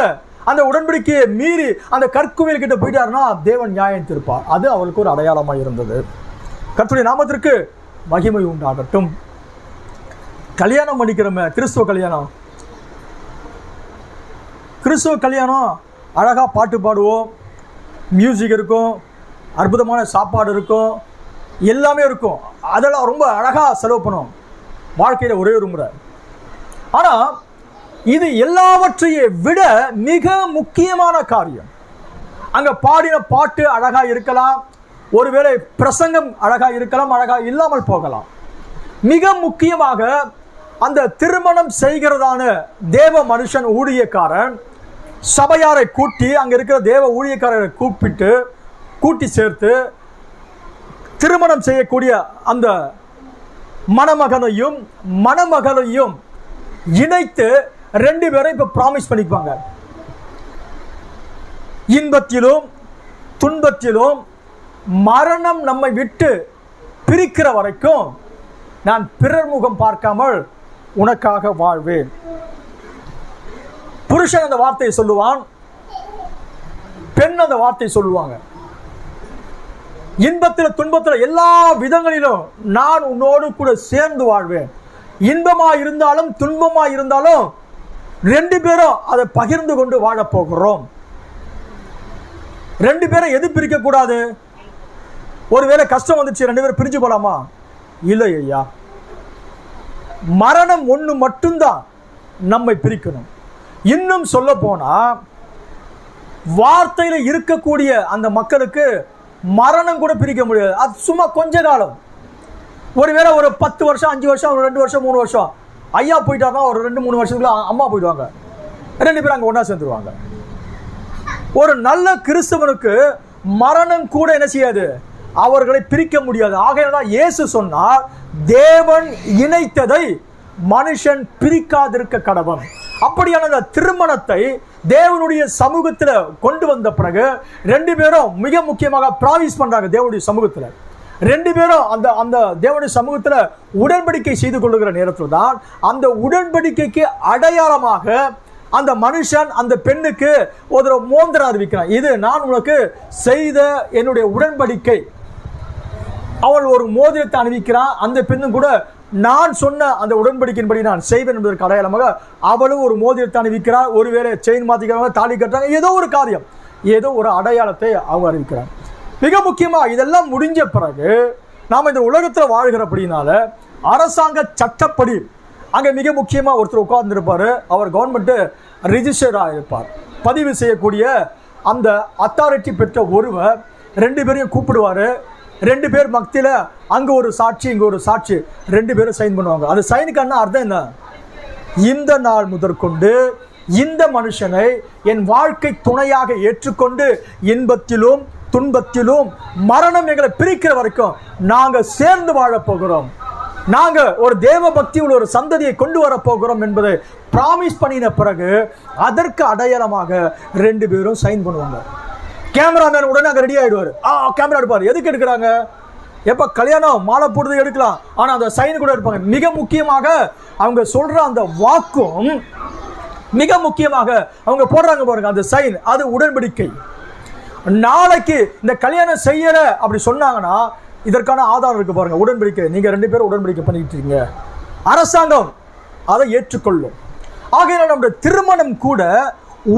அந்த உடன்படிக்கையை மீறி அந்த கற்குவியல் கிட்ட போயிட்டாருன்னா தேவன் நியாயம் தீர்ப்பார். அது அவளுக்கு ஒரு அடையாளமாக இருந்தது. கர்த்தருடைய நாமத்திற்கு மகிமை உண்டாகட்டும். கல்யாணம் பண்ணிக்கிறோமே, கிறிஸ்துவ கல்யாணம். கிறிஸ்துவ கல்யாணம் அழகாக பாட்டு பாடுவோம், மியூசிக் இருக்கும், அற்புதமான சாப்பாடு இருக்கும், எல்லாமே இருக்கும். அதெல்லாம் ரொம்ப அழகாக செலவு பண்ணும் வாழ்க்கையில் ஒரே ஒரு முறை. ஆனால் இது எல்லாவற்றையும் விட மிக முக்கியமான காரியம். அங்கே பாடின பாட்டு அழகாக இருக்கலாம், ஒருவேளை பிரசங்கம் அழகாக இருக்கலாம், அழகாக இல்லாமல் போகலாம். மிக முக்கியமாக அந்த திருமணம் செய்கிறதான தேவ மனுஷன் ஊழியக்காரன் சபையாரை கூட்டி, அங்கே இருக்கிற தேவ ஊழியக்காரரை கூட்டி சேர்த்து திருமணம் செய்யக்கூடிய அந்த மணமகனையும் இணைத்து 2 பேரும் இப்ப ப்ராமிஸ் பண்ணிக்குவாங்க. இன்பத்திலும் துன்பத்திலும் மரணம் நம்மை விட்டு பிரிக்கிற வரைக்கும் நான் பிறர் முகம் பார்க்காமல் உனக்காக வாழ்வேன். புருஷன் அந்த வார்த்தையை சொல்லுவான், பெண் அந்த வார்த்தையை சொல்லுவாங்க. இன்பத்தில் துன்பத்தில் எல்லா விதங்களிலும் நான் உன்னோடு கூட சேர்ந்து வாழ்வேன். இன்பமா இருந்தாலும் துன்பமா இருந்தாலும் 2 பேரும் அதை பகிர்ந்து கொண்டு வாழப் போகிறோம். 2 பேரும் எது பிரிக்க கூடாது? ஒருவேளை கஷ்டம் வந்துச்சு 2 பேரும் பிரிஞ்சு போலாமா? இல்லை ஐயா, மரணம் ஒன்று மட்டும்தான் நம்மை பிரிக்கணும். இன்னும் சொல்ல போனா வார்த்தையில இருக்கக்கூடிய அந்த மக்களுக்கு மரணம் கூட பிரிக்க முடியாது. அது சும்மா கொஞ்ச காலம். ஒருவேளை ஒரு 10 வருஷம், 5 வருஷம், 2 வருஷம், 3 வருஷம் ஐயா போயிட்டாருன்னா ஒரு 2-3 வருஷத்துக்குள்ள அம்மா போயிடுவாங்க. 2 பேரும் அங்கே ஒன்றா சேர்ந்துருவாங்க. ஒரு நல்ல கிறிஸ்தவனுக்கு மரணம் கூட என்ன செய்யாது, அவர்களை பிரிக்க முடியாது. ஆகையால் இயேசு சொன்னார், தேவன் இணைத்ததை மனுஷன் பிரிக்காதிருக்க கடவன். அப்படியான அந்த திருமணத்தை தேவனுடைய சமூகத்தில் கொண்டு வந்த பிறகு 2 பேரும் மிக முக்கியமாக ப்ராமிஸ் பண்றாங்க. தேவனுடைய சமூகத்தில் 2 பேரும் அந்த தேவனுடைய சமூகத்தில் உடன்படிக்கை செய்து கொள்ளுகிற நேரத்தில் தான் அந்த உடன்படிக்கைக்கு அடையாளமாக அந்த மனுஷன் அந்த பெண்ணுக்கு ஒரு மோந்திரம் அறிவிக்கிறான். இது நான் உனக்கு செய்த என்னுடைய உடன்படிக்கை. அவள் ஒரு மோதிரத்தை அணிவிக்கிறான். அந்த பெண்ணும் கூட நான் சொன்ன அந்த உடன்படிக்கையின்படி நான் செய்வேன் என்பதற்கு அடையாளமாக அவளும் ஒரு மோதிரத்தை அணிவிக்கிறார். ஒருவேளை செயின் மாத்திக்கிறாங்க, தாலி கட்டுறாங்க, ஏதோ ஒரு காரியம், ஏதோ ஒரு அடையாளத்தை அவங்க அறிவிக்கிறாங்க. மிக முக்கியமாக இதெல்லாம் முடிஞ்ச பிறகு நாம் இந்த உலகத்தில் வாழ்கிறபடினால அரசாங்க சட்டப்படி அங்கே மிக முக்கியமாக ஒருத்தர் உட்கார்ந்துருப்பார். அவர் கவர்மெண்ட்டு ரிஜிஸ்டராக இருப்பார். பதிவு செய்யக்கூடிய அந்த அத்தாரிட்டி பெற்ற ஒருவர் 2 பேரையும் கூப்பிடுவார். 2 பேர் மத்தியில் அங்கே ஒரு சாட்சி, இங்கே ஒரு சாட்சி, 2 பேரும் சைன் பண்ணுவாங்க. அது சைனுக்கான அர்த்தம் என்ன? இந்த நாள் முதற்கொண்டு இந்த மனுஷனை என் வாழ்க்கை துணையாக ஏற்றுக்கொண்டு இன்பத்திலும் துன்பத்திலும் மரணம் எங்களை பிரிக்கிற வரைக்கும் நாங்கள் சேர்ந்து வாழப் போகிறோம், நாங்கள் ஒரு தேவ பக்தி உள்ள ஒரு சந்ததியை கொண்டு வரப்போகிறோம் என்பதை ப்ராமிஸ் பண்ணின பிறகு அதற்கு அடையாளமாக 2 பேரும் சைன் பண்ணுவாங்க. கேமராமேன் உடனே அங்கே ரெடி ஆகிடுவார். கேமரா எடுப்பார். எதுக்கு எடுக்கிறாங்க? எப்போ கல்யாணம் மாலை போடுறது எடுக்கலாம், ஆனால் அந்த சைன் கூட எடுப்பாங்க. மிக முக்கியமாக அவங்க சொல்கிற அந்த வாக்கும், மிக முக்கியமாக அவங்க போடுறாங்க பாருங்க அந்த சைன், அது உடன்படிக்கை. நாளைக்கு இந்த கல்யாணம் செய்யற அப்படி சொன்னாங்கன்னா இதற்கான ஆதாரம் இருக்கு பாருங்க, உடன்படிக்கை. நீங்க 2 பேரும் உடன்படிக்கை பண்ணிட்டு இருக்கீங்க, அரசாங்கம் அதை ஏற்றுக்கொள்ளும். ஆகையால் நம்முடைய திருமணம் கூட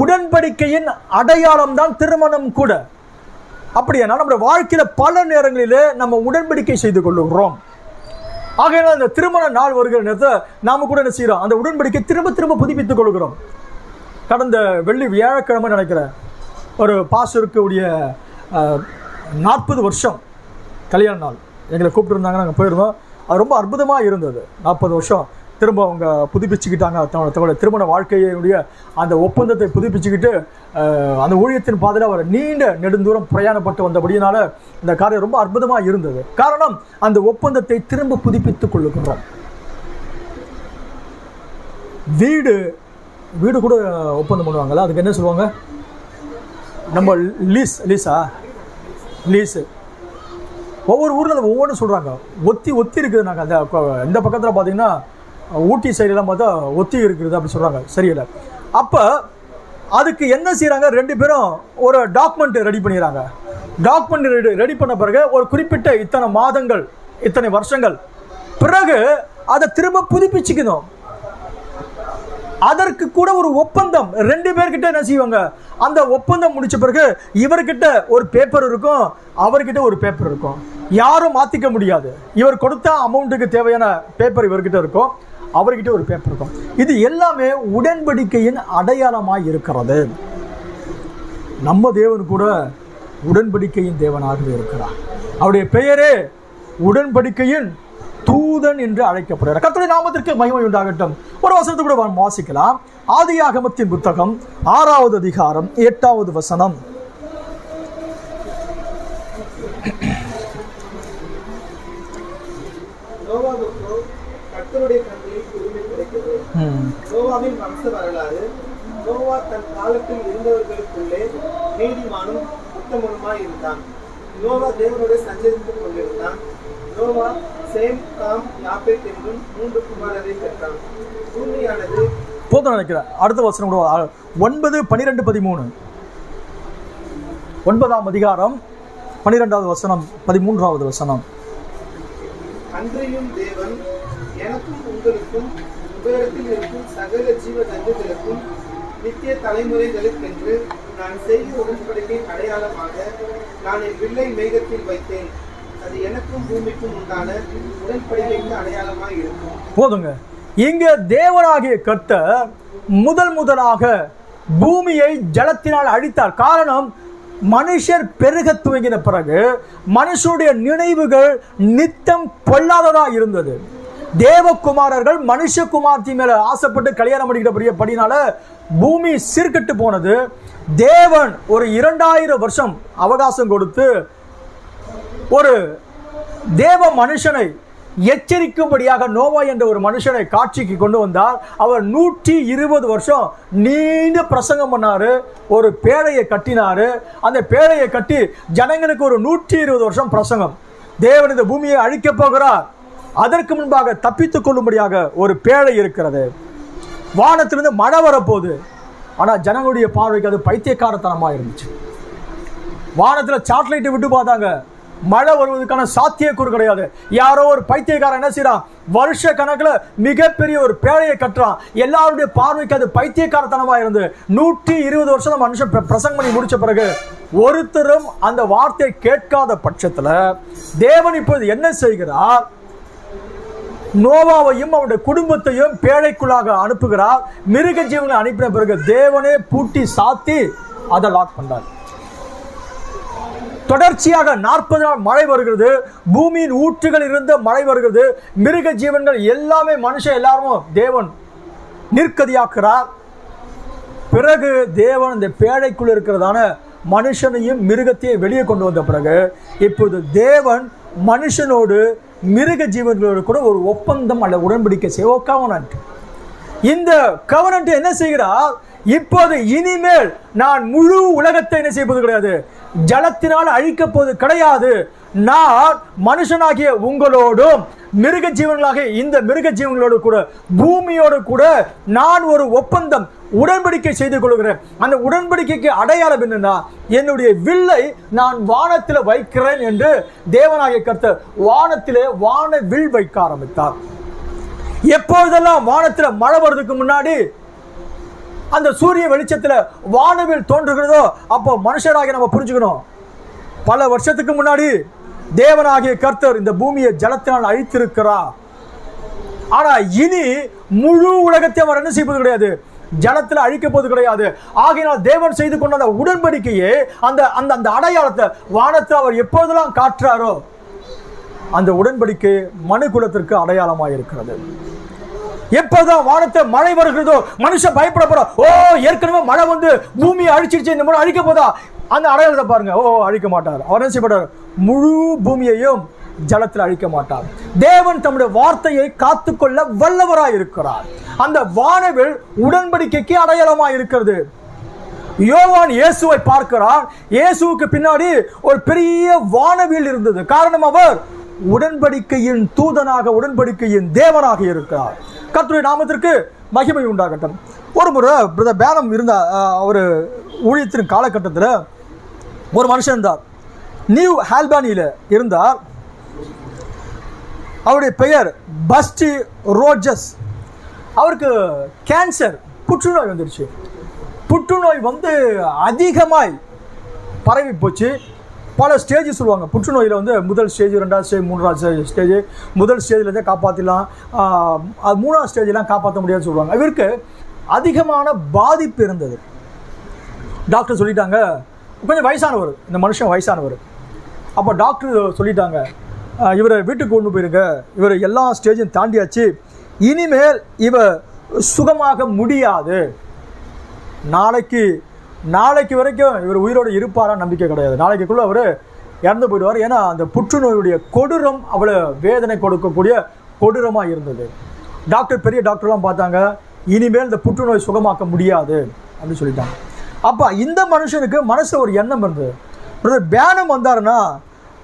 உடன்படிக்கையின் அடையாளம் தான் திருமணம் கூட. அப்படியானால் நம்முடைய வாழ்க்கையில பல நேரங்களிலே நம்ம உடன்படிக்கை செய்து கொள்ளுகிறோம். ஆகையால் அந்த திருமண நாள் வருகிற நேரத்தில் நாம கூட என்ன செய்யறோம், அந்த உடன்படிக்கை திரும்ப திரும்ப புதுப்பித்துக் கொள்கிறோம். கடந்த வெள்ளி வியாழக்கிழமை நினைக்கிறேன், ஒரு பாஸ்டருக்கு உடைய 40 வருஷம் கல்யாண நாள் எங்களை கூப்பிட்டுருந்தாங்க. நாங்கள் போயிருந்தோம். அது ரொம்ப அற்புதமாக இருந்தது. 40 வருஷம் திரும்ப அவங்க புதுப்பிச்சுக்கிட்டாங்க. தங்களுடைய திருமண வாழ்க்கையுடைய அந்த ஒப்பந்தத்தை புதுப்பிச்சுக்கிட்டு அந்த ஊழியத்தின் பாதையில் அவர் நீண்ட நெடுந்தூரம் பிரயாணப்பட்டு வந்தபடியினால இந்த காரியம் ரொம்ப அற்புதமாக இருந்தது. காரணம், அந்த ஒப்பந்தத்தை திரும்ப புதுப்பித்துக் கொள்ளுகிறோம். வீடு கூட ஒப்பந்தம் பண்ணுவாங்கல்ல, அதுக்கு என்ன சொல்லுவாங்க? நம்ம லீஸு. ஒவ்வொரு ஊரில் அதை ஒவ்வொன்றும் சொல்கிறாங்க. ஒத்தி இருக்குது. நாங்கள் அந்த இந்த பக்கத்தில் பார்த்தீங்கன்னா ஊட்டி சைடெல்லாம் பார்த்தா ஒத்தி இருக்கிறது அப்படி சொல்கிறாங்க. சரியில்லை. அப்போ அதுக்கு என்ன செய்கிறாங்க, 2 பேரும் ஒரு டாக்குமெண்ட் ரெடி பண்ணிடுறாங்க. டாக்குமெண்ட் ரெடி பண்ண பிறகு ஒரு குறிப்பிட்ட இத்தனை மாதங்கள், இத்தனை வருஷங்கள் பிறகு அதை திரும்ப புதுப்பிச்சுக்கணும். அதற்கு கூட ஒரு ஒப்பந்தம் 2 பேர்கிட்ட என்ன செய்வாங்க, அந்த ஒப்பந்தம் முடிச்ச பிறகு இவர்கிட்ட ஒரு பேப்பர் இருக்கும், அவர்கிட்ட ஒரு பேப்பர் இருக்கும். யாரும் மாத்திக்க முடியாது. இவர் கொடுத்த அமௌண்ட்டுக்கு தேவையான பேப்பர் இவர்கிட்ட இருக்கும், அவர்கிட்ட ஒரு பேப்பர் இருக்கும். இது எல்லாமே உடன்படிக்கையின் அடையாளமாய் இருக்கிறது. நம்ம தேவன் கூட உடன்படிக்கையின் தேவனாகவே இருக்கிறார். அவருடைய பெயரே உடன்படிக்கையின் தூதன் என்று அழைக்கப்படுகிறார். கர்த்தருடைய நாமத்திற்கு மகிமை உண்டாகட்டும். ஒரு வசனத்தை கூட வாசிக்கலாம். ஆதியாகமத்தின் புத்தகம் 6வது அதிகாரம் 8வது வசனம். கர்த்தருடைய கண்களில் உரிமை கிடைத்தது. நோவாவின் வம்ச வரலாறு. நோவா தன் காலத்தில் இருந்தவர்களுக்குள்ளே நீதிமானும் உத்தமனுமாய் இருந்தான். நோவா தேவனோடு சஞ்சரித்துக் கொண்டிருந்தான். நோவா சேம், காம், யாப்பேத் என்னும் 3 குமாரரை பெற்றான். பூமியானது போதும் நினைக்கிறேன். அடுத்த வசனம் கூட 9, 12, 13. 9ஆம் அதிகாரம் 12வது வசனம், 13வது வசனம். அன்றையும் தேவன் எனக்கும் உங்களுக்கும் உபயோகத்தில் இருக்கும் சகல ஜீவ ஜந்துக்களுக்கும் நித்திய தலைமுறைகளுக்கென்று நான் செய்த உடன்படிக்கை அடையாளமாக நான் என் வில்லை மேகத்தில் வைத்தேன். அது எனக்கும் பூமிக்கும் உண்டான உடன்படிக்கைக்கு அடையாளமாக இருக்கும். போதுங்க. இங்க தேவனாகிய கர்த்தர் முதலாக பூமியை ஜலத்தினால் அழித்தார். காரணம், மனுஷர் பெருக துவங்கின பிறகு மனுஷருடைய நினைவுகள் நித்தம் பொல்லாததா இருந்தது. தேவகுமாரர்கள் மனுஷகுமார்த்தி மேல ஆசைப்பட்டு கல்யாணம் பண்ணிக்கிட்டபடினால பூமி சீர்கெட்டு போனது. தேவன் ஒரு 2000 வருஷம் அவகாசம் கொடுத்து ஒரு தேவ மனுஷனை எச்சரிக்கும்படியாக நோவா என்ற ஒரு மனுஷனை காட்சிக்கு கொண்டு வந்தார். அவர் 120 வருஷம் நீண்ட பிரசங்கம் பண்ணாரு. ஒரு பேழையை கட்டினாரு. அந்த பேழையை கட்டி ஜனங்களுக்கு ஒரு 120 வருஷம் பிரசங்கம். தேவன் இந்த பூமியை அழிக்க போகிறார், அதற்கு முன்பாக தப்பித்துக் கொள்ளும்படியாக ஒரு பேழை இருக்கிறது. வானத்திலிருந்து மழை வரப்போகுது. ஆனால் ஜனங்களுடைய பார்வைக்கு அது பைத்தியக்காரத்தனமாக இருந்துச்சு. வானத்தில் சாட்டிலைட்டை விட்டு பார்த்தாங்க, மழை வருவதற்கான சாத்தியக்கூறு கிடையாது. யாரோ ஒரு பைத்தியக்காரன் என்ன செய்யறான், வருஷ கணக்கில் மிகப்பெரிய ஒரு பேழையை கட்டுறான். எல்லாருடைய பார்வைக்கு அது பைத்தியக்காரத்தனமாக இருந்து 120 வருஷம் மனுஷன் பிரசங்கம் பண்ணி முடிச்ச பிறகு ஒருத்தரும் அந்த வார்த்தையை கேட்காத பட்சத்தில் தேவன் இப்போது என்ன செய்கிறார், நோவாவையும் அவருடைய குடும்பத்தையும் பேழைக்குள்ளாக அனுப்புகிறார். மிருக ஜீவனை அனுப்பின பிறகு தேவனே பூட்டி சாத்தி அதை லாக் பண்றார். தொடர்ச்சியாக 40 நாள் மழை வருகிறது. பூமியின் ஊற்றுகள் இருந்த மழை வருகிறது. மிருக ஜீவன்கள் எல்லாமே மனுஷன் எல்லாரும் தேவன் நிற்கதியாக்குறார். பிறகு தேவன் இந்த பேழைக்குள் இருக்கிறதான மனுஷனையும் மிருகத்தையும் வெளியே கொண்டு வந்த பிறகு இப்போது தேவன் மனுஷனோடு மிருக ஜீவன்களோடு கூட ஒரு ஒப்பந்தம் அல்ல உடன்படிக்கை செய்ய கவனன்ட். இந்த கவனன்ட் என்ன செய்கிறார், இப்போது இனிமேல் நான் முழு உலகத்தை என்ன செய்வது கிடையாது, ஜலத்தினால் அழிக்கப் போவது கிடையாது. நான் மனுஷனாகிய உங்களோடும் மிருக ஜீவன்களாகிய இந்த மிருக ஜீவன்களோடு கூட பூமியோடு கூட நான் ஒரு ஒப்பந்தம் உடன்படிக்கை செய்து கொள்கிறேன். அந்த உடன்படிக்கைக்கு அடையாளம் என்னன்னா, என்னுடைய வில்லை நான் வானத்தில் வைக்கிறேன் என்று தேவனாகிய கர்த்தர் வானத்திலே வான வில் வைக்க ஆரம்பித்தார். எப்பொழுதெல்லாம் வானத்தில் மழை வருவதற்கு முன்னாடி அந்த சூரிய வெளிச்சத்துல வானவில் தோன்றுகிறதோ அப்போ மனுஷராகிய நம்ம புரிஞ்சுக்கணும், பல வருஷத்துக்கு முன்னாடி தேவனாகிய கர்த்தர் இந்த பூமியை ஜலத்தினால் அழித்திருக்கிறார். ஆனா இனி முழு உலகத்தை அவர் என்ன செய்வது கிடையாது, ஜலத்தில் அழிக்க போது கிடையாது. ஆகையினால் தேவன் செய்து கொண்ட அந்த உடன்படிக்கையே அந்த அந்த அந்த அடையாளத்தை வானத்தில் அவர் எப்போதெல்லாம் காட்டுறாரோ அந்த உடன்படிக்கை மனு குலத்திற்கு அடையாளமாக இருக்கிறது. எப்போதான் வானத்தை மழை வருகிறதோ மனுஷன் பயப்பட போறா, ஓ ஏற்கனவே மழை வந்து பூமியை அழிச்சிருச்சு, இந்த முறை அழிக்க போதா, அந்த அடையாளத்தை பாருங்க. ஓ அழிக்க மாட்டார். அவர் என்ன செய்யப்பட்டார், முழு பூமியையும் ஜலத்தில் அழிக்க மாட்டார். தேவன் தம்முடைய வார்த்தையை காத்துக்கொள்ள வல்லவராய் இருக்கிறார். அந்த வானவில் உடன்படிக்கைக்கு அடையாளமாய் இருக்கிறது. யோவான் இயேசுவை பார்க்கிறான். இயேசுவுக்கு பின்னாடி ஒரு பெரிய வானவில் இருந்தது. காரணம், அவர் உடன்படிக்கையின் தூதனாக, உடன்படிக்கையின் தேவனாக இருக்கிறார். கர்த்தருடைய நாமத்திற்கு மகிமை உண்டாகட்டும். ஒரு முறை பிரதர் பேனம் இருந்த ஒரு ஊழியத்தின் காலகட்டத்தில் ஒரு மனுஷன் இருந்தார். நியூ ஆல்பானியில் இருந்தார். அவருடைய பெயர் பஸ்டி ரோஜஸ். அவருக்கு கேன்சர், புற்றுநோய் வந்துடுச்சு. புற்றுநோய் வந்து அதிகமாய் பரவி போச்சு. பல ஸ்டேஜ் சொல்லுவாங்க புற்றுநோயில் வந்து. முதல் ஸ்டேஜ், ரெண்டாவது ஸ்டேஜ், மூன்றாவது ஸ்டேஜ். முதல் ஸ்டேஜில் தான் காப்பாற்றிடலாம், அது மூணாவது ஸ்டேஜெலாம் காப்பாற்ற முடியாதுன்னு சொல்லுவாங்க. இவருக்கு அதிகமான பாதிப்பு இருந்தது. டாக்டர் சொல்லிட்டாங்க, கொஞ்சம் வயசானவர், இந்த மனுஷன் வயசானவர். அப்போ டாக்டர் சொல்லிட்டாங்க, இவரை வீட்டுக்கு கொண்டு போயிருங்க, இவர் எல்லா ஸ்டேஜும் தாண்டியாச்சு, இனிமேல் இவர் சுகமாக முடியாது, நாளைக்கு வரைக்கும் இவர் உயிரோடு இருப்பாரா நம்பிக்கை கிடையாது, நாளைக்குள்ளே அவர் இறந்து போயிடுவார். ஏன்னா அந்த புற்றுநோயுடைய கொடூரம் அவ்வளோ வேதனை கொடுக்கக்கூடிய கொடூரமாக இருந்தது. பெரிய டாக்டர்லாம் பார்த்தாங்க, இனிமேல் இந்த புற்றுநோய் சுகமாக்க முடியாது அப்படின்னு சொல்லிட்டாங்க. அப்போ இந்த மனுஷனுக்கு மனசில் ஒரு எண்ணம் இருந்தது, பிரதர் பேனம் வந்தாருன்னா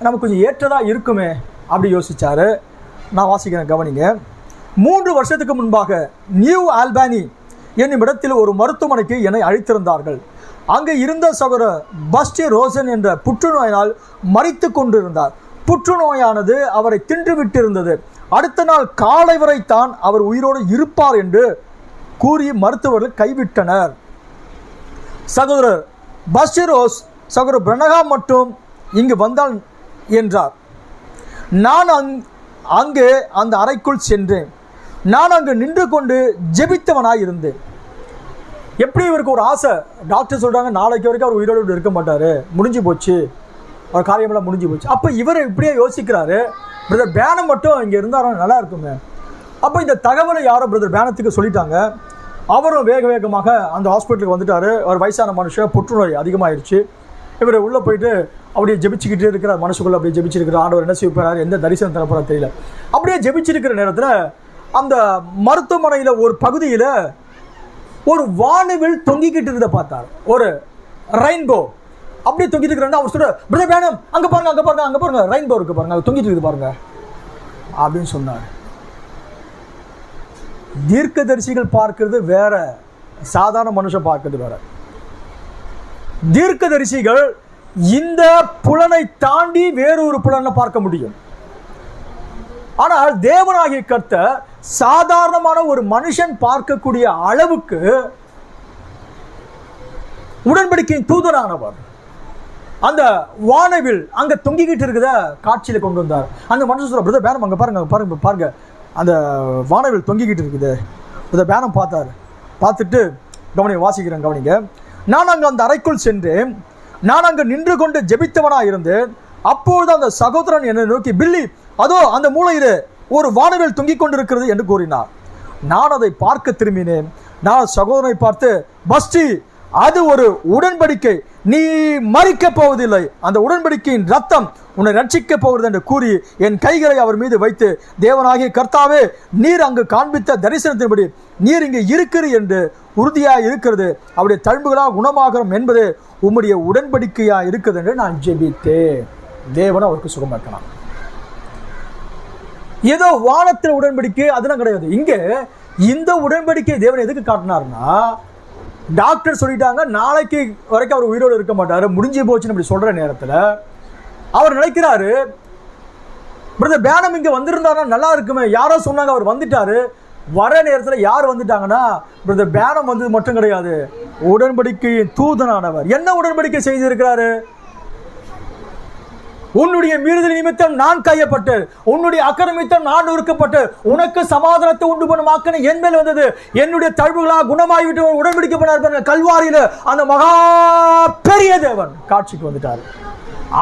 நமக்கு கொஞ்சம் ஏற்றதாக இருக்குமே அப்படி யோசித்தார். நான் வாசிக்கிறேன், கவனிங்க. 3 வருஷத்துக்கு முன்பாக நியூ ஆல்பானி என்னும் இடத்தில் ஒரு மருத்துவமனைக்கு என்னை அழைத்திருந்தார்கள். அங்கே இருந்த சகோதரர் பஸ்டி ரோசன் என்ற புற்றுநோயினால் மரித்து கொண்டிருந்தார். புற்றுநோயானது அவரை தின்றுவிட்டிருந்தது. அடுத்த நாள் காலை வரைத்தான் அவர் உயிரோடு இருப்பார் என்று கூறி மருத்துவர்கள் கைவிட்டனர். சகோதரர் பஸ்டி ரோஸ் சகோதரர் பிரனகாம் மட்டும் இங்கு வந்தால் என்றார். நான் அங்கே அந்த அறைக்குள் சென்றேன். நான் அங்கு நின்று கொண்டு ஜெபித்தவனாய் இருந்தேன். எப்படி இவருக்கு ஒரு ஆசை, டாக்டர் சொல்கிறாங்க நாளைக்கு வரைக்கும் அவர் உயிரோடு இருக்க மாட்டார், முடிஞ்சு போச்சு, அவர் காரியமெல்லாம் முடிஞ்சு போச்சு. அப்போ இவர் இப்படியே யோசிக்கிறாரு, பிரதர் பேனம் மட்டும் இங்கே இருந்தாலும் நல்லா இருக்குமே. அப்போ இந்த தகவலை யாரோ பிரதர் பேனத்துக்கு சொல்லிட்டாங்க. அவரும் வேகமாக அந்த ஹாஸ்பிட்டலுக்கு வந்துட்டார். அவர் வயசான மனுஷன், புற்றுநோய் அதிகமாகிடுச்சு. இவர் உள்ளே போயிட்டு அப்படியே ஜெபிச்சுக்கிட்டே இருக்கிறார். மனசுக்குள்ளே அப்படியே ஜெபிச்சிருக்கிற ஆண்டவர் என்ன செய்வார், எந்த தரிசனம் தரப்போறா தெரியல. அப்படியே ஜெபிச்சிருக்கிற நேரத்தில் அந்த மருத்துவமனையில் ஒரு பகுதியில் ஒரு வானவில் தொங்கிக்கிட்டு இருந்த பார்த்தார். ஒரு ரெயின்போ அப்படியே தொங்கிட்டு இருக்கிற அவர் சொல்ற, பிரதர் பேனம் அங்கே பாருங்க ரெயின்போ இருக்கு பாருங்க, அது தொங்கிட்டு இருக்குது பாருங்க அப்படின்னு சொன்னார். தீர்க்கதரிசிகள் பார்க்கிறது வேற, சாதாரண மனுஷன் பார்க்கிறது வேற. தீர்க்கதரிசிகள் இந்த புலனை தாண்டி வேறொரு புலனை பார்க்க முடியும். ஆனால் தேவனாகிய கர்த்தர் சாதாரணமான ஒரு மனுஷன் பார்க்கக்கூடிய அளவுக்கு உடன்படிக்கையின் தூதரானவர் அந்த வானவில் அங்க தொங்கிக்கிட்டு இருக்கிற காட்சியில கொண்டு வந்தார். அந்த மனுஷன் சொல்ற, பிரதர் பேனம் அங்க பாருங்க அந்த வானவில் தொங்கிக்கிட்டு இருக்குது. பிரதர் பேனம் பார்த்துட்டு கவனிங்க. நான் அங்கு அந்த அறைக்குள் சென்றேன். நான் அங்கு நின்று கொண்டு ஜெபித்தவனாக இருந்தேன். அப்பொழுது அந்த சகோதரன் என்னை நோக்கி, பில்லி அதோ அந்த மூலையிலே ஒரு வானவில் தொங்கிக் கொண்டிருக்கிறது என்று கூறினார். நான் அதை பார்க்க திரும்பினேன். நான் சகோதரனை பார்த்து, பஸ்டி அது ஒரு உடன்படிக்கை, நீ மரிக்கப் போவதில்லை, அந்த உடன்படிக்கையின் ரத்தம் உன்னை ரட்சிக்கப் போகிறது என்று கூறி என் கைகளை அவர் மீது வைத்து, தேவனாகிய கர்த்தாவே, நீர் அங்கு காண்பித்த தரிசனத்தின்படி நீர் இங்கு இருக்கிறீர் என்று உறுதியாக இருக்கிறது, அவருடைய தழும்புகளாக குணமாகணும் என்பது உம்முடைய உடன்படிக்கையாக இருக்கிறது என்று நான் ஜெபித்தேன். தேவன் அவருக்கு சுகமாக்கலாம். ஏதோ வானத்தில் உடன்படிக்கை அதெல்லாம் கிடையாது. இங்கே இந்த உடன்படிக்கை தேவன் எதுக்கு காட்டினார்னா, டாக்டர் சொல்லிட்டாங்க நாளைக்கு வரைக்கும் அவர் உயிரோடு இருக்க மாட்டார், முடிஞ்சு போச்சுன்னு அப்படி சொல்ற நேரத்தில் அவர் நினைக்கிறாரு, பிரதர் பேனம் இங்கே வந்திருந்தாருன்னா நல்லா இருக்குமே, யாரோ சொன்னாங்க அவர் வந்துட்டாரு, வர நேரத்தில் யார் வந்துட்டாங்கன்னா பிரதர் பேனம் வந்தது மட்டும் கிடையாது, உடன்படிக்கையின் தூதனானவர். என்ன உடன்படிக்கை செய்திருக்கிறாரு? உன்னுடைய மீறுதல் நிமித்தம் நான் கையப்பட்டு, உன்னுடைய அக்கிரமித்தம் நான் நொறுக்கப்பட்டு, உனக்கு சமாதானத்தை உண்டு பண்ணும் ஆக்கினை என் மேல் வந்தது, என்னுடைய தழுவுகளாக குணமாகிவிட்டு உடன்படிக்கை பண்ணார். கல்வாரியில அந்த மகா பெரிய தேவன் காட்சிக்கு வந்துட்டார்.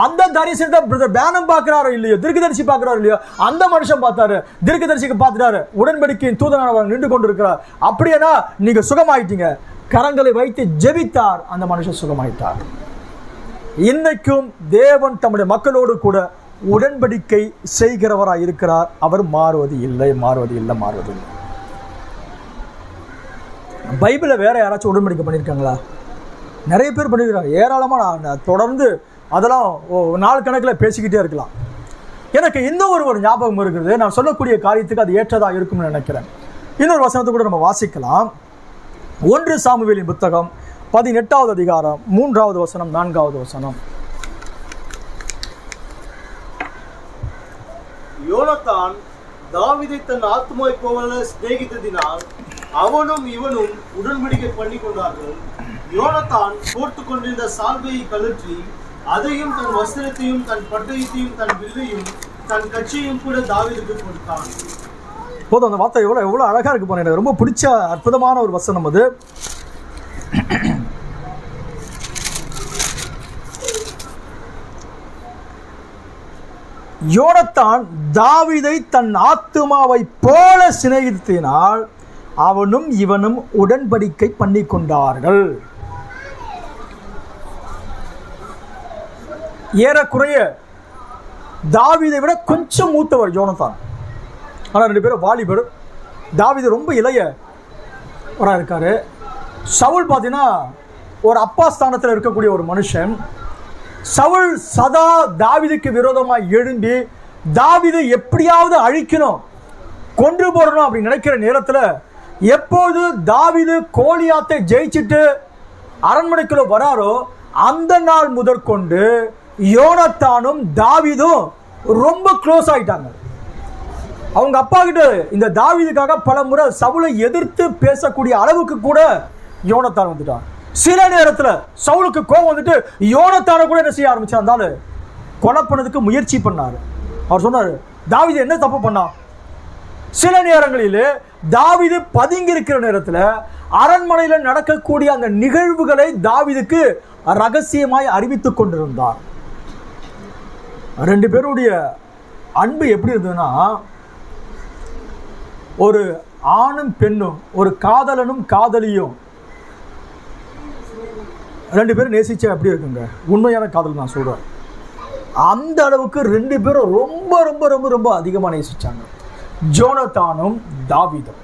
அந்த தரிசனத்தை பிரதர் பேனம் பார்க்கிறாரோ இல்லையோ, தீர்க்கதரிசி பார்க்கிறாரோ இல்லையோ, அந்த மனுஷன் பார்த்தாரு, தீர்க்கதரிசிக்கு பார்த்துட்டாரு, உடன்படிக்கையின் தூதனானவர் நின்று கொண்டிருக்கிறார். அப்படின்னா நீங்க சுகமாயிட்டீங்க. கரங்களை வைத்து ஜெபித்தார், அந்த மனுஷன் சுகமாயிட்டார். இன்னைக்கும் தேவன் தம்முடைய மக்களோடு கூட உடன்படிக்கை செய்கிறவராய் இருக்கிறார். அவர் மாறுவது இல்லை, மாறுவது இல்லை, மாறுவது இல்லை. பைபிள வேற யாராச்சும் உடன்படிக்கை பண்ணியிருக்காங்களா? நிறைய பேர் பண்ணியிருக்காங்க, ஏராளமாக. நான் தொடர்ந்து அதெல்லாம் நாள் கணக்கில் பேசிக்கிட்டே இருக்கலாம். எனக்கு இன்னும் ஒரு ஞாபகம் இருக்கிறது. நான் சொல்லக்கூடிய காரியத்துக்கு அது ஏற்றதாக இருக்கும்னு நினைக்கிறேன். இன்னொரு வசனத்தை கூட நம்ம வாசிக்கலாம். 1 சாமுவேலின் புத்தகம் 18வது அதிகாரம் 3வது வசனம் 4வது வசனம். யோனத்தான் தாவீதை தன் ஆத்துமாவை போல சிநேகித்ததினால் அவனும் இவனும் உடன்படிக்கை பண்ணி கொண்டார்கள். யோனத்தான் போர்த்து கொண்டிருந்த சால்வையை கழற்றி அதையும் தன் வஸ்திரத்தையும் தன் பட்டயத்தையும் தன் வில்லையும் தன் கட்சியையும் கூட தாவீதுக்கு கொடுத்தான். போதும், அந்த வார்த்தை எவ்வளோ அழகா இருக்கு பாருங்க. எனக்கு ரொம்ப பிடிச்ச அற்புதமான ஒரு வசனம் அது. யோனத்தான் தாவீதை தன் ஆத்துமாவை போல சிநேகித்ததினால் அவனும் இவனும் உடன்படிக்கை பண்ணி கொண்டார்கள். ஏறக்குறைய தாவீதை விட கொஞ்சம் மூத்தவர் யோனத்தான். ஆனால் 2 பேரும் வாலிபர். தாவீது ரொம்ப இளையவராக இருக்காரு. சவுல் பார்த்தீங்கன்னா ஒரு அப்பா ஸ்தானத்தில் இருக்கக்கூடிய ஒரு மனுஷன். சவுல் சதா தாவீதுக்கு விரோதமாக எழும்பி தாவீதை எப்படியாவது அழிக்கணும், கொன்று போடணும் அப்படி நினைக்கிற நேரத்தில் எப்போது தாவீது கோலியாத்தை ஜெயிச்சுட்டு அரண்மனைக்குள்ள வராரோ அந்த நாள் முதற்கொண்டு யோனத்தானும் தாவீதும் ரொம்ப க்ளோஸ் ஆயிட்டாங்க. அவங்க அப்பா கிட்ட இந்த தாவீதுக்காக பல முறை சவுலை எதிர்த்து பேசக்கூடிய அளவுக்கு கூட யோனத்தான் வந்துட்டான். சில நேரத்தில் சவுலுக்கு கோபம் வந்துட்டு யோனத்தானை கூட என்ன செய்ய ஆரம்பிச்சாரு, கொலை பண்ணதுக்கு முயற்சி பண்ணாரு. அவர் சொன்னார், தாவீது என்ன தப்பு பண்ணான்? சில நேரங்களில் தாவீது பதுங்கி இருக்கிற நேரத்தில் அரண்மனையில் நடக்கக்கூடிய அந்த நிகழ்வுகளை தாவீதுக்கு ரகசியமாய் அறிவித்துக் கொண்டிருந்தார். 2 பேருடைய அன்பு எப்படி இருந்ததுன்னா, ஒரு ஆணும் பெண்ணும், ஒரு காதலனும் காதலியும் 2 பேரும் நேசிச்சா எப்படி இருக்குங்க? உண்மையான காதல் நான் சொல்றேன். அந்த அளவுக்கு 2 பேரும் ரொம்ப ரொம்ப ரொம்ப ரொம்ப அதிகமாக நேசிச்சாங்க. யோனத்தானும் தாவீதும்.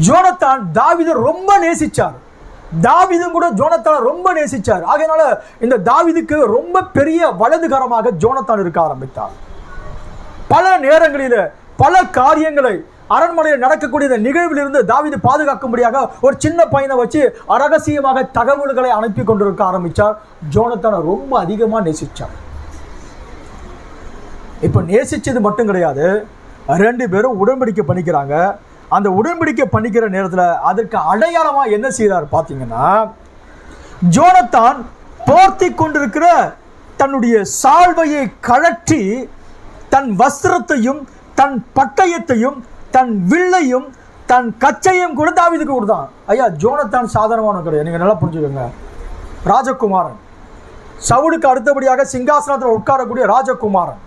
யோனத்தான் தாவீதை ரொம்ப நேசிச்சார், தாவீதும் கூட யோனத்தானை ரொம்ப நேசிச்சார். ஆகையினால இந்த தாவீதுக்கு ரொம்ப பெரிய வலதுகரமாக யோனத்தான் இருக்க ஆரம்பித்தார். பல நேரங்களில் பல காரியங்களை அரண்மனையில் நடக்கக்கூடிய நிகழ்விலிருந்து தாவீது பாதுகாக்கும்படியாக ஒரு சின்ன பையனை வச்சு ரகசியமாக தகவல்களை அனுப்பி கொண்டிருக்க ஆரம்பித்தார். யோனத்தானை ரொம்ப அதிகமாக நேசித்தார். இப்போ நேசிச்சது மட்டும் கிடையாது, 2 பேரும் உடன்படிக்கை பண்ணிக்கிறாங்க. அந்த உடன்படிக்கை பண்ணிக்கிற நேரத்தில் அதற்கு அடையாளமாக என்ன செய்தார் பார்த்தீங்கன்னா, யோனத்தான் போர்த்தி கொண்டிருக்கிற தன்னுடைய சால்வையை கழற்றி தன் வஸ்திரத்தையும் தன் பட்டயத்தையும் தன் வில்லையும் தன் கச்சையும் கூட தாவீதுக்கு கொடுத்தான். ஐயா, யோனத்தான் சாதாரணமான கிடையாது, நீங்கள் நல்லா புரிஞ்சுக்கோங்க. ராஜகுமாரன், சவுலுக்கு அடுத்தபடியாக சிங்காசனத்தில் உட்காரக்கூடிய ராஜகுமாரன்.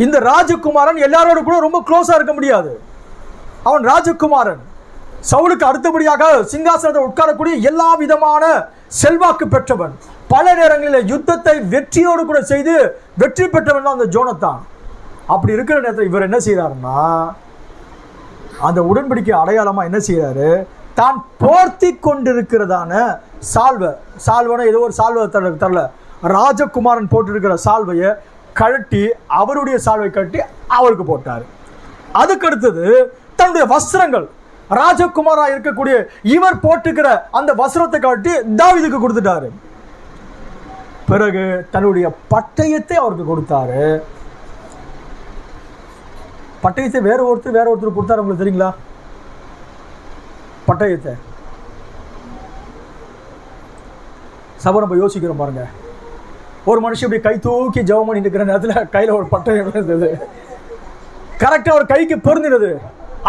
இந்த ராஜகுமாரன் எல்லாரோட கூட ரொம்ப க்ளோஸாக இருக்க முடியாது. அவன் ராஜகுமாரன், சவுலுக்கு அடுத்தபடியாக சிங்காசனத்தில் உட்காரக்கூடிய எல்லா விதமான செல்வாக்கு பெற்றவன். பல நேரங்களில் யுத்தத்தை வெற்றியோடு கூட செய்து வெற்றி பெற்றவன் தான் அந்த யோனத்தான். அப்படி இருக்கிற நேரத்தில் இவர் என்ன செய்கிறாருன்னா, அந்த உடன்படிக்கை அடையாளமாக என்ன செய்கிறாரு, தான் போர்த்தி கொண்டிருக்கிறதான சால்வனை ஏதோ ஒரு சால்வை தரல, ராஜகுமாரன் போட்டிருக்கிற சால்வையை கழட்டி அவருடைய சால்வை கட்டி அவருக்கு போட்டார். அதுக்கடுத்தது தன்னுடைய வஸ்திரங்கள், ராஜகுமாரா இருக்கக்கூடிய இவர் போட்டுக்கிற அந்த வஸ்திரத்தை கட்டி தாவீதுக்கு கொடுத்துட்டாரு. பிறகு தன்னுடைய பட்டயத்தை அவருக்கு கொடுத்தாரு. பட்டயத்தை வேற ஒருத்தர் கொடுத்தாரு. உங்களுக்கு தெரியுங்களா பட்டயத்தை? சபை நம்ம யோசிக்கிறோம் பாருங்க. ஒரு மனுஷன் இப்படி கை தூக்கி ஜெபம் பண்ணிட்டு இருக்கிற நேரத்தில் கையில் ஒரு பட்டயம் இருந்தது. கரெக்டாக அவர் கைக்கு பொருந்தினது.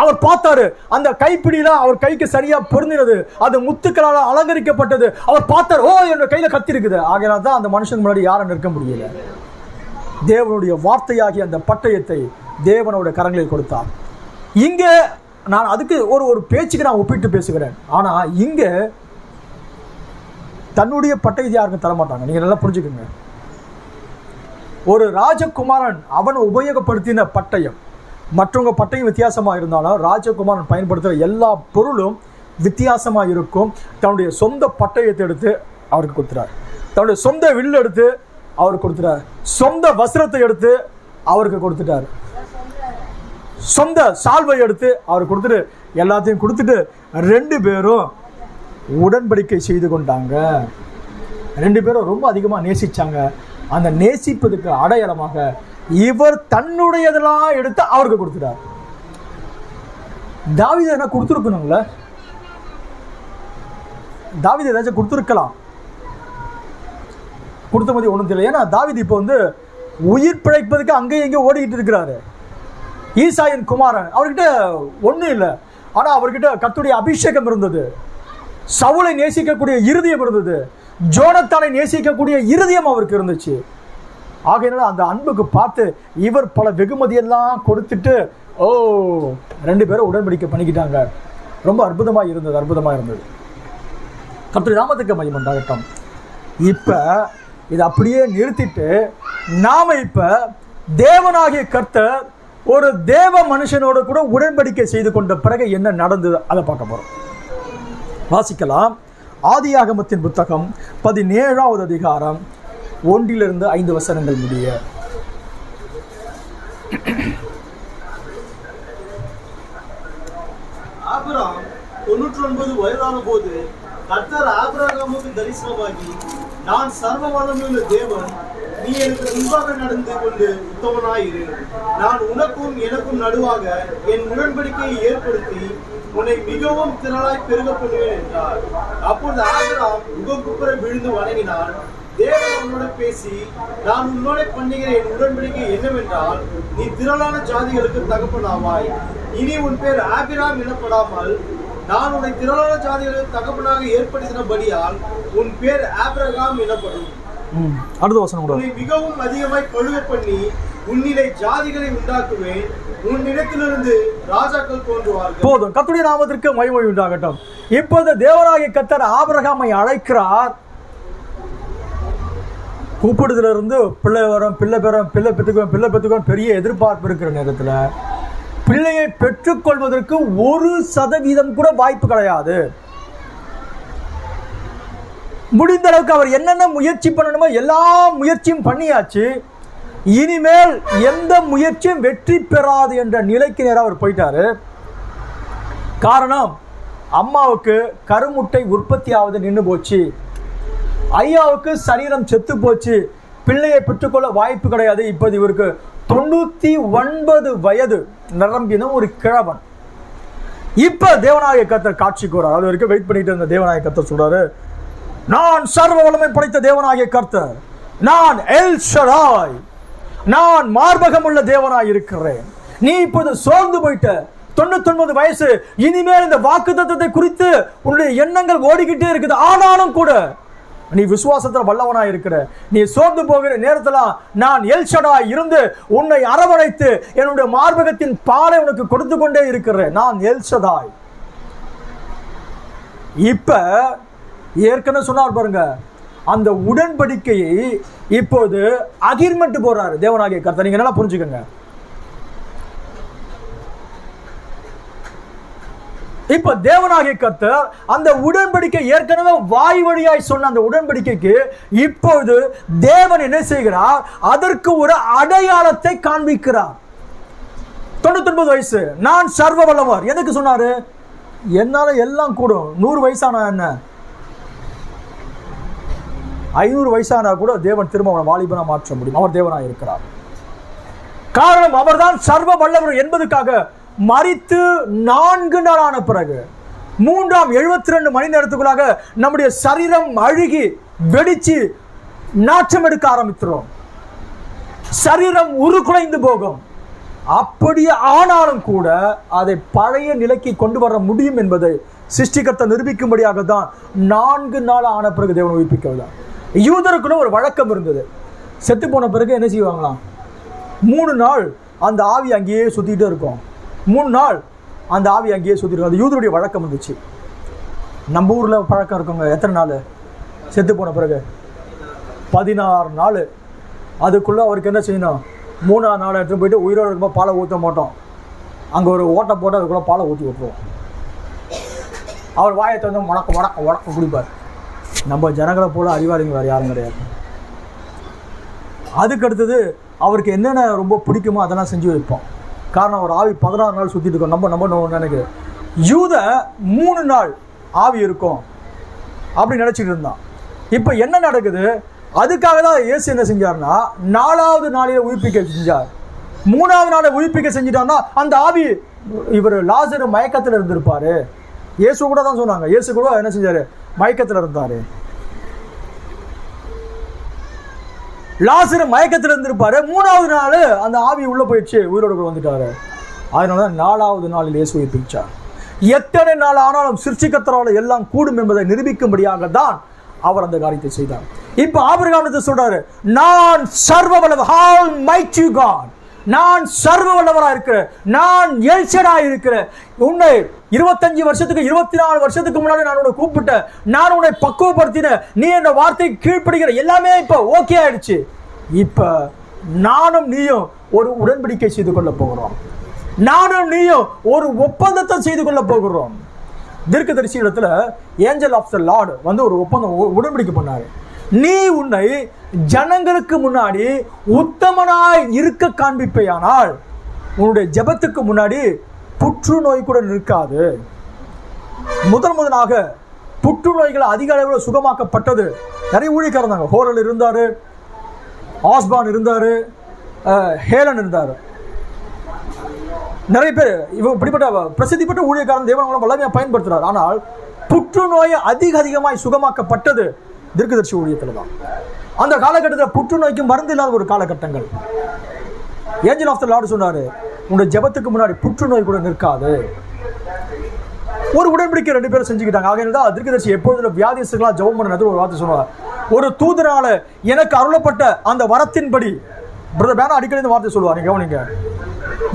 அவர் பார்த்தாரு, அந்த கைப்பிடியெல்லாம் அவர் கைக்கு சரியா பொருந்தினது. அது முத்துக்களால் அலங்கரிக்கப்பட்டது. அவர் பார்த்தார், ஓ என்னோட கையில கத்தி இருக்குது. ஆகையால தான் அந்த மனுஷன் முன்னாடி யாரும் நிற்க முடியல. தேவனுடைய வார்த்தையாகி அந்த பட்டயத்தை தேவனுடைய கரங்களில் கொடுத்தார். இங்க நான் அதுக்கு ஒரு பேச்சுக்கு நான் ஒப்பிட்டு பேசுகிறேன். ஆனா இங்க தன்னுடைய பட்டயத்தை யாருக்கும் தரமாட்டாங்க. நீங்க நல்லா புரிஞ்சுக்கோங்க. ஒரு ராஜகுமாரன் அவன் உபயோகப்படுத்தின பட்டயம் மற்றவங்க பட்டயம் வித்தியாசமாக இருந்தாலும் ராஜகுமாரன் பயன்படுத்துகிற எல்லா பொருளும் வித்தியாசமாக இருக்கும். தன்னுடைய சொந்த பட்டயத்தை எடுத்து அவருக்கு கொடுத்துறார். தன்னுடைய சொந்த வில்லு எடுத்து அவருக்கு கொடுத்துட்டார். சொந்த வஸ்திரத்தை எடுத்து அவருக்கு கொடுத்துட்டார். சொந்த சால்வை எடுத்து அவருக்கு கொடுத்துட்டு எல்லாத்தையும் கொடுத்துட்டு 2 பேரும் உடன்படிக்கை செய்து கொண்டாங்க. 2 பேரும் ரொம்ப அதிகமாக நேசிச்சாங்க. அந்த நேசிப்பதுக்கு அடையாளமாக இவர் தன்னுடையதெல்லாம் எடுத்து அவருக்கு கொடுத்துட்டார். தாவீது என்ன கொடுத்துருக்கணுங்கள? தாவீது ஏதாச்சும் கொடுத்துருக்கலாம். கொடுத்த மாதிரி ஒன்றும் தெரியல. ஏன்னா தாவீது இப்போ உயிர் பிழைப்பதுக்கு அங்கேயும் எங்கேயும் ஓடிக்கிட்டு இருக்கிறாரு. ஈசாயின் குமாரன், அவர்கிட்ட ஒன்றும் இல்லை. ஆனால் அவர்கிட்ட கர்த்தருடைய அபிஷேகம் இருந்தது. சவுலை நேசிக்கக்கூடிய இருதயம் இருந்தது. ஜோனத்தானை நேசிக்கக்கூடிய இருதயம் அவருக்கு இருந்துச்சு. ஆகையினால அந்த அன்புக்கு பார்த்து இவர் பல வெகுமதியெல்லாம் கொடுத்துட்டு 2 பேரும் உடன்படிக்கை பண்ணிக்கிட்டாங்க. ரொம்ப அற்புதமாக இருந்தது. கர்த்தருடைய நாமத்துக்கு மகிமை உண்டாகட்டும். இப்போ இதை அப்படியே நிறுத்திட்டு நாம இப்போ தேவனாகிய கர்த்தர் ஒரு தேவ மனுஷனோட கூட உடன்படிக்கை செய்து கொண்ட பிறகு என்ன நடந்தது அதை பார்க்க போறோம். வாசிக்கலாம். ஆதியாகமத்தின் புத்தகம் 17வது அதிகாரம் 1 5 வசனங்கள் முடிய. ஆபிரகாம் 99 வயதான போது கர்த்தர் ஆபிரகாமுக்கு தரிசனமாகி, நான் சர்வ வல்லமையுள்ள தேவன், நீ எனக்கு முன்பாக நடந்து கொண்டு உத்தமனாயிரு. நான் உனக்கும் எனக்கும் நடுவாக என் உடன்படிக்கையை ஏற்படுத்தி உன்னை மிகவும் திரளாய் பெருக பண்ணுவேன் என்றார். அப்பொழுது ஆபிரகாம் முகங்குப்புற விழுந்து வணங்கினான். தேவன் அவனோடு பேசி, நான் உன்னோட பண்ணுகிற என் உடன்படிக்கை என்னவென்றால், நீ திரளான ஜாதிகளுக்கு தகப்பனாவாய். இனி உன் பேர் ஆபிராம் எனப்படாமல் நான் உன்னை திரளான ஜாதிகளுக்கு தகப்பனாக ஏற்படுத்தினபடியால் உன் பேர் ஆபிரகாம் எனப்படும். அடுத்த வசனம், உன்னை மிகவும் அதிகமாய் பழுக பண்ணி உன்னிலே ஜாதிகளை உண்டாக்குவேன். உன்னிடத்திலிருந்து ராஜாக்கள் தோன்றுவார்கள். போதும். கர்த்தருடைய நாமத்திற்கு மகிமை உண்டாகட்டும். இப்போது தேவனாகிய கர்த்தர் ஆபிரகாமை அழைக்கிறார். கூப்பிடுதல இருந்து பிள்ளை வரும், பிள்ளை பெற்றுக்குவேன் பெரிய எதிர்பார்ப்பு இருக்கிற நேரத்தில் பிள்ளையை பெற்றுக்கொள்வதற்கு 1% கூட வாய்ப்பு கிடையாது. முடிந்த அளவுக்கு அவர் என்னென்ன முயற்சி பண்ணணுமோ எல்லா முயற்சியும் பண்ணியாச்சு. இனிமேல் எந்த முயற்சியும் வெற்றி பெறாது என்ற நிலைக்கு நேராக அவர் போயிட்டாரு. காரணம், அம்மாவுக்கு கருமுட்டை உற்பத்தி ஆவது நின்று போச்சு. ஐயாவுக்கு சரீரம் செத்து போச்சு. பிள்ளையை பெற்றுக்கொள்ள வாய்ப்பு கிடையாது. இப்போது இவருக்கு 99 வயது நிரம்பின ஒரு கிழவன். இப்ப தேவனாகிய கர்த்தர் காட்சிக்கு வரார். அது வரைக்கும் வெயிட் பண்ணிட்டு இருந்த தேவனாகிய கர்த்தர் சொல்றாரு, நான் சர்வ வல்லமை படைத்த தேவனாகிய கர்த்தர், நான் எல் ஷடாய், நான் மார்பகம் உள்ள தேவனாய் இருக்கிறேன். நீ இப்போது சோர்ந்து போயிட்ட, 99 வயசு. இனிமேல் இந்த வாக்குத்தத்தத்தை குறித்து உன்னுடைய எண்ணங்கள் ஓடிக்கிட்டே இருக்குது. ஆனாலும் கூட நீ விசுவாசத்தில் வல்லவனாய் இருக்கிற. நீ சோர்ந்து போகிற நேரத்தில் நான் எல் ஷடாய் இருந்து உன்னை அரவணைத்து என்னுடைய மார்பகத்தின் பாலை உனக்கு கொடுத்து கொண்டே இருக்கிறேன். நான் எல் ஷடாய். இப்ப ஏற்கனவே சொன்னார் பாருங்க, அந்த உடன்படிக்கையை இப்போது அகிர்மெண்ட் போறாரு தேவனாகிய கர்த்தர். நீங்க நல்லா புரிஞ்சுக்கங்க. இப்ப தேவனாகிய கர்த்தர் அந்த உடன்படிக்கை ஏற்கனவே வாய் வழியாய் சொன்ன அந்த உடன்படிக்கைக்கு இப்போது தேவன் என்ன செய்கிறார்? அதற்கு ஒரு அடையாளத்தை காண்பிக்கிறார். 99 வயசு, நான் சர்வ வல்லவர். எதுக்கு சொன்னாரு? என்னால எல்லாம் கூடும். 100 வயசானா என்ன, 500 வயசானா கூட தேவன் திரும்ப அவனை வாலிபனா மாற்ற முடியும். அவர் தேவனாக இருக்கிறார். காரணம் அவர்தான் சர்வ வல்லவர் என்பதற்காக மரித்து 4 நாள் ஆன பிறகு 72 மணி நேரத்துக்குள்ளாக நம்முடைய சரீரம் அழுகி வெடிச்சு நாற்றம் எடுக்க ஆரம்பிக்கிறோம். சரீரம் உருக்குலைந்து போகும். அப்படியே ஆனாலும் கூட அதை பழைய நிலைக்கு கொண்டு வர முடியும் என்பதை சிருஷ்டிகர்த்தர் நிரூபிக்கும்படியாக தான் 4 நாள் ஆன பிறகு தேவன் உயிர்ப்பிக்கவில்லை. யூதருக்குள்ள ஒரு வழக்கம் இருந்தது. செத்து போன பிறகு என்ன செய்வாங்களாம், 3 நாள் அந்த ஆவி அங்கேயே சுத்திட்டு இருக்கும். 3 நாள் அந்த ஆவி அங்கேயே சுத்திட்டு இருக்கும். அது யூதருடைய வழக்கம் இருந்துச்சு. நம்ம ஊர்ல பழக்கம் இருக்குங்க. எத்தனை நாள் செத்து போன பிறகு? 16 நாள். அதுக்குள்ள அவருக்கு என்ன செய்யணும், 3ஆவது நாள் எடுத்து போயிட்டு உயிரோடு இருக்கும்போது பாலை ஊற்ற மாட்டோம். அங்கே ஒரு ஓட்டை போட்டு அதுக்குள்ள பாலை ஊற்றி விட்டுருவோம். அவர் வாயை திறந்து உடக்க குடிப்பார். நம்ம ஜனங்களை போல அறிவாளிங்க வேறு யாரும் கிடையாது. அதுக்கு அடுத்தது அவருக்கு என்னென்ன ரொம்ப பிடிக்குமோ அதெல்லாம் செஞ்சு வைப்போம். காரணம் ஒரு ஆவி 16 நாள் சுற்றிட்டு இருக்கோம். நம்ம நினைக்கிறேன் யூத 3 நாள் ஆவி இருக்கும் அப்படி நினச்சிட்டு இருந்தான். இப்போ என்ன நடக்குது, அதுக்காக தான் இயேசு என்ன செஞ்சார்னா 4ஆவது நாளையே உயிர்ப்பிக்க செஞ்சார். 3ஆவது நாளை உயிர்ப்பிக்க செஞ்சிட்டார்னா அந்த ஆவி, இவர் லாசரு மயக்கத்தில் இருந்திருப்பாரு. இயேசு கூட தான் சொன்னாங்க. இயேசு கூட என்ன செஞ்சாரு, மயக்கத்தில் இருந்தாரு. லாசரு மயக்கத்தில் இருந்திருப்பாரு. 3ஆவது நாள் அந்த ஆவி உள்ள போயிடுச்சு, உயிரோடு வந்துட்டாரு. அதனால 4ஆவது நாளில் இயேசு உயிர்ப்பிச்சார். எத்தனை நாள் ஆனாலும் சிருஷ்டிகர்த்தரால் எல்லாம் கூடும் என்பதை நிரூபிக்கும்படியாக தான் அவர் அந்த காரியத்தை செய்தார். இப்ப ஆபிரகாம் சொல்றாரு, நான் சர்வ வல்லவர், ஆல்மைட்டி காட், நான் சர்வ வல்லவரா இருக்கிறேன், நான் எல்ஷடா இருக்கிறேன். உன்னை 25 வருஷத்துக்கு 24 வருஷத்துக்கு முன்னாடி நான் உன்னை கூப்பிட்டேன், நான் உன்னை பக்குவப்படுத்தினேன், நீ என்ன வார்த்தை கீழ்ப்படுகிற, எல்லாமே இப்ப ஓகே ஆயிடுச்சு. இப்ப நானும் நீயும் ஒரு உடன்படிக்கை செய்து கொள்ள போகிறோம். நானும் நீயும் ஒரு ஒப்பந்தத்தை செய்து கொள்ள போகிறோம். தீர்க்கதரிசி இடத்துல ஏஞ்சல் ஆஃப் த லார்ட் வந்து ஒரு ஒப்பந்தம் உடன்படிக்கை பண்ணாரு. நீ உன்னை ஜனங்களுக்கு முன்னாடி உத்தமனாய் இருக்க காண்பிப்பையானால் உன்னுடைய ஜெபத்துக்கு முன்னாடி புற்றுநோய் கூட நிற்காது. முதலாக புற்றுநோய்கள் அதிக அளவில் சுகமாக்கப்பட்டது. நிறைய ஊழியக்காரர் இருந்தாங்க. ஹோரல் இருந்தாரு, ஆஸ்பான் இருந்தாரு, ஹேலன் இருந்தாரு. நிறைய பேர் இப்படிப்பட்ட பிரசித்தி பெற்ற ஊழியக்காரன் தேவன் வல்லமையாக பயன்படுத்துறார். ஆனால் புற்றுநோய் அதிகமாய் சுகமாக்கப்பட்டது தீர்க்கதரிசி ஊழியத்தில் தான். அந்த காலகட்டத்தில் புற்றுநோய்க்கு மருந்து இல்லாத ஒரு காலகட்டங்கள். ஏஞ்சல் ஆஃப் த லார்ட் சொன்னாரு, உங்களுடைய ஜெபத்துக்கு முன்னாடி புற்றுநோய் கூட நிற்காது. ஒரு உடன்படிக்கை 2 பேரும் செஞ்சுக்கிட்டாங்க. ஆகையால் தீர்க்கதரிசி எப்பொழுதும் வியாதிஸ்தர்களாக ஜெபம் பண்ணது ஒரு வார்த்தை சொன்னார். ஒரு தூதனால எனக்கு அருளப்பட்ட அந்த வரத்தின்படி, பிரதர் பேனா அடிக்கடி இந்த வார்த்தை சொல்லுவார், நீங்க கவனிங்க.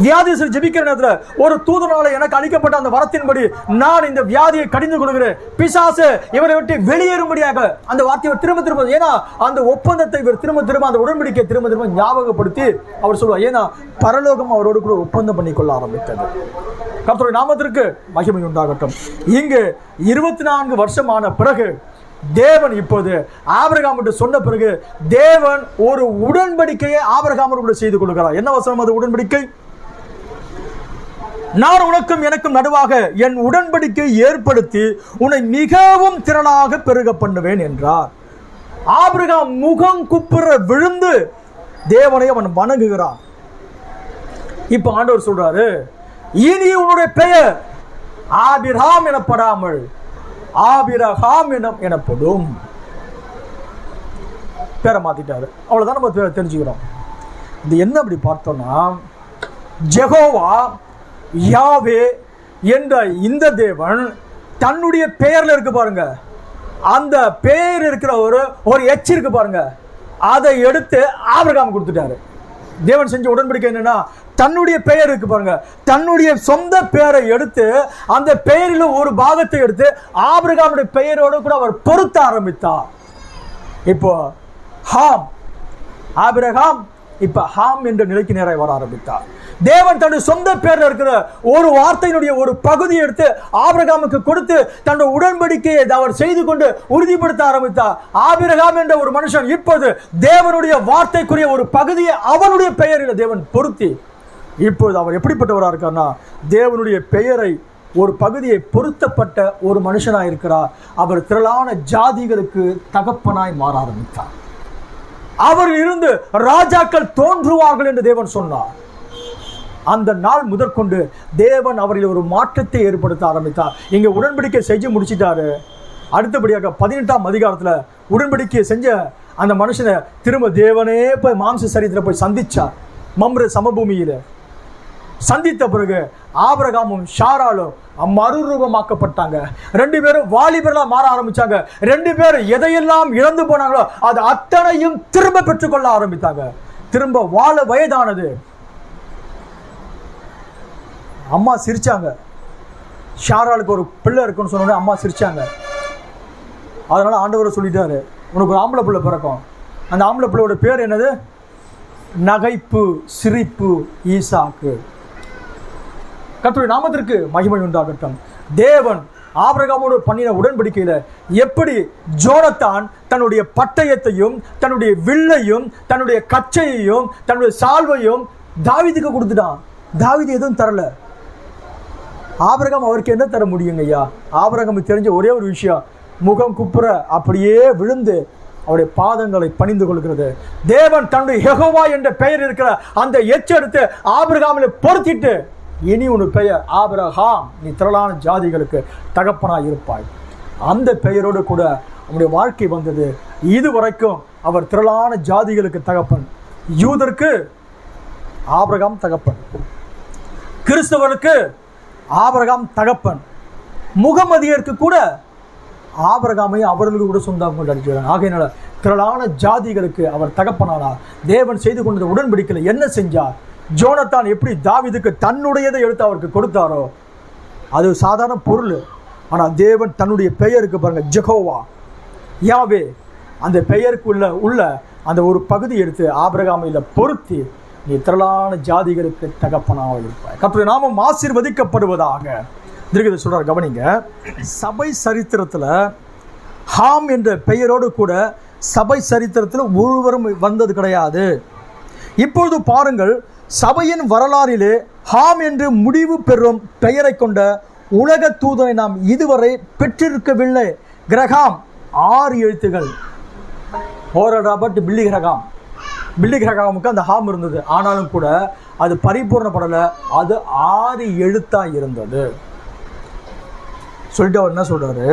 வியாதிஸ்தர் ஜெபிக்கிற நேரத்தில் ஒரு தூதனால எனக்கு அளிக்கப்பட்ட அந்த வரத்தின்படி நான் இந்த வியாதியை கடிந்து கொள்கிறேன், பிசாசு இவரை விட்டு வெளியேறும்படியாக அந்த வார்த்தையை திரும்ப, ஏன்னா அந்த ஒப்பந்தத்தை இவர் திரும்ப அந்த உடன்படிக்கை திரும்ப ஞாபகப்படுத்தி அவர் சொல்லுவார். ஏன்னா பரலோகம் அவரோடு கூட ஒப்பந்தம் பண்ணி கொள்ள ஆரம்பித்தது. கர்த்தருடைய நாமத்திற்கு மகிமை உண்டாகட்டும். இங்கு 24 வருஷமான பிறகு தேவன் இப்போது ஆபிரகாம் சொன்ன பிறகு தேவன் ஒரு உடன்படிக்கையை ஆபிரகாமோடு செய்து கொள்கிறார். என்ன வசனம் அது உடன்படிக்கை? நான் உனக்கும் எனக்கும் நடுவாக என் உடன்படிக்கை ஏற்படுத்தி உன்னை மிகவும் திரளாக பெருக பண்ணுவேன் என்றார். ஆபிரகாம் முகம் குப்புற விழுந்து தேவனை அவன் வணங்குகிறான். இப்ப ஆண்டவர் சொல்றாரு, இனி உன்னுடைய பெயர் ஆபிரகாம் எனப்படாமல் ஆபிரகாம் எனப்படும். பேரை மாத்திட்டாரு. அவ்வளவுதான் நம்ம தெரிஞ்சுக்கிறோம். இது என்ன அப்படி பார்த்தோம்னா, ஜெகோவா யாவே என்ற இந்த தேவன் தன்னுடைய பெயர்ல இருக்கு பாருங்க, அந்த பெயர் இருக்கிற ஒரு எச் இருக்கு பாருங்க, அதை எடுத்து ஆபிரகாம் கொடுத்துட்டாரு. தேவன் செஞ்ச உடன்படிக்கை என்னன்னா, தன்னுடைய பெயர் இருக்கு பாருங்க, தன்னுடைய சொந்த பெயரை எடுத்து அந்த பெயரில் ஒரு பாகத்தை எடுத்து ஆபிரகாமுடைய பெயரோடு கூட அவர் பொருத்த ஆரம்பித்தார். இப்போ ஹாம், ஆபிரகாம் இப்ப ஹாம் என்ற நிலைக்கு நேராக வர ஆரம்பித்தார். தேவன் தன்னுடைய சொந்த பேர்ல இருக்கிற ஒரு வார்த்தையினுடைய ஒரு பகுதியை எடுத்து ஆபிரகாமுக்கு கொடுத்து தன்னுடைய உடன்படிக்கையை அவர் செய்து கொண்டு உறுதிப்படுத்த ஆரம்பித்தார். ஆபிரகாம் என்ற ஒரு மனுஷன் இப்போது தேவனுடைய வார்த்தைக்குரிய ஒரு பகுதியை அவனுடைய பெயரில் தேவன் பொருத்தி இப்போது அவர் எப்படிப்பட்டவராக இருக்கார்னா, தேவனுடைய பெயரை ஒரு பகுதியை பொருத்தப்பட்ட ஒரு மனுஷனாய் இருக்கிறார். அவர் திரளான ஜாதிகளுக்கு தகப்பனாய் மாற ஆரம்பித்தார். அவர்கள் இருந்து ராஜாக்கள் தோன்றுவார்கள் என்று தேவன் சொன்னார். அந்த நாள் முதற்கொண்டு தேவன் அவரில் ஒரு மாற்றத்தை ஏற்படுத்த ஆரம்பித்தார். இங்கே உடன்படிக்கை செஞ்சு முடிச்சிட்டாரு. அடுத்தபடியாக 18ஆம் அதிகாரத்தில் உடன்படிக்கையை செஞ்ச அந்த மனுஷனை திரும்ப தேவனே போய் மாம்ச சரீரத்தில் போய் சந்திச்சார். மம்ரே சமபூமியில் சந்தித்த பிறகு ஆபிரகாமும் சாராலும் மறுரூபமாக்கப்பட்டாங்க. 2 பேரும் வாலிபர்களா மாற ஆரம்பிச்சாங்க. 2 பேரும் எதையெல்லாம் இழந்து போனாங்களோ அது அத்தனையும் திரும்ப பெற்றுக்கொள்ள ஆரம்பித்தாங்க. திரும்ப வாழ வயதானது. அம்மா சிரிச்சாங்க. ஷாராளுக்கு ஒரு பிள்ளை இருக்குன்னு சொன்னோன்னே அம்மா சிரிச்சாங்க. அதனால ஆண்டவர் சொல்லிட்டாரு, உனக்கு ஒரு ஆம்பளை பிள்ளை பிறக்கும். அந்த ஆம்பளை பிள்ளையோட பேர் என்னது? நகைப்பு, சிரிப்பு, ஈசாக்கு. கர்த்தருடைய நாமத்திற்கு மகிமை உண்டாகட்டும். தேவன் ஆபிரகாமோடு பண்ணின உடன்படிக்கையில் எப்படி ஜோனத்தான் தன்னுடைய பட்டயத்தையும் தன்னுடைய வில்லையும் தன்னுடைய கச்சையையும் தன்னுடைய சால்வையும் தாவீதுக்கு கொடுத்துட்டான். தாவீது எதுவும் தரல. ஆபிரகாம் அவருக்கு என்ன தர முடியுங்க ஐயா? ஆபிரகாம் தெரிஞ்ச ஒரே ஒரு விஷயம், முகம் குப்புற அப்படியே விழுந்து அவருடைய பாதங்களை பணிந்து கொள்கிறது. தேவன் தன்னுடைய யெகோவா என்ற பெயர் இருக்கிற அந்த எச்செடுத்து ஆபிரகாமில் பொருத்திட்டு, இனி உன் பெயர் ஆபிரகாம், நீ திரளான ஜாதிகளுக்கு தகப்பனாய் இருப்பாய். அந்த பெயரோடு கூட அவனுடைய வாழ்க்கை வந்தது. இதுவரைக்கும் அவர் திரளான ஜாதிகளுக்கு தகப்பன். யூதருக்கு ஆபிரகாம் தகப்பன், கிறிஸ்தவருக்கு ஆபிரகாம் தகப்பன், முகமதியருக்கு கூட ஆபிரகாமை அவர்களுக்கு கூட சொந்தம் கொண்டாடிக்கிறார். ஆகையினால திரளான ஜாதிகளுக்கு அவர் தகப்பனானார். தேவன் செய்து கொண்ட உடன்படிக்கையில் என்ன செஞ்சார்? ஜோனத்தான் எப்படி தாவீதுக்கு தன்னுடையதை எடுத்து அவருக்கு கொடுத்தாரோ அது சாதாரண பொருள். ஆனால் தேவன் தன்னுடைய பெயருக்கு பாருங்க, ஜெகோவா, யாவே, அந்த பெயருக்கு உள்ள அந்த ஒரு பகுதி எடுத்து ஆபிரகாமில் பொருத்தி, நீ திரளான ஜாதிகளுக்கு தகப்பனாக இருப்பாய். கர்த்தருடைய நாமம் ஆசீர்வதிக்கப்படுவதாக. திருக்கதர் சொல்றார், கவனிங்க. சபை சரித்திரத்தில் ஹாம் என்ற பெயரோடு கூட சபை சரித்திரத்தில் ஒருவரும் வந்தது கிடையாது. இப்பொழுது பாருங்கள், சபையின் வரலாறிலே ஹாம் என்று முடிவு பெறும் பெயரை கொண்ட உலக தூதனை நாம் இதுவரை பெற்றிருக்கவில்லை. கிரகாம் 6 எழுத்துகள். ராபர்ட் பில்லி கிரகாம். பில்லி கிரகாமுக்கு அந்த ஹாம் இருந்தது. ஆனாலும் கூட அது பரிபூர்ணப்படலை. அது 6 எழுத்தா இருந்தது. சொல்லிட்டு அவர் என்ன சொல்றாரு?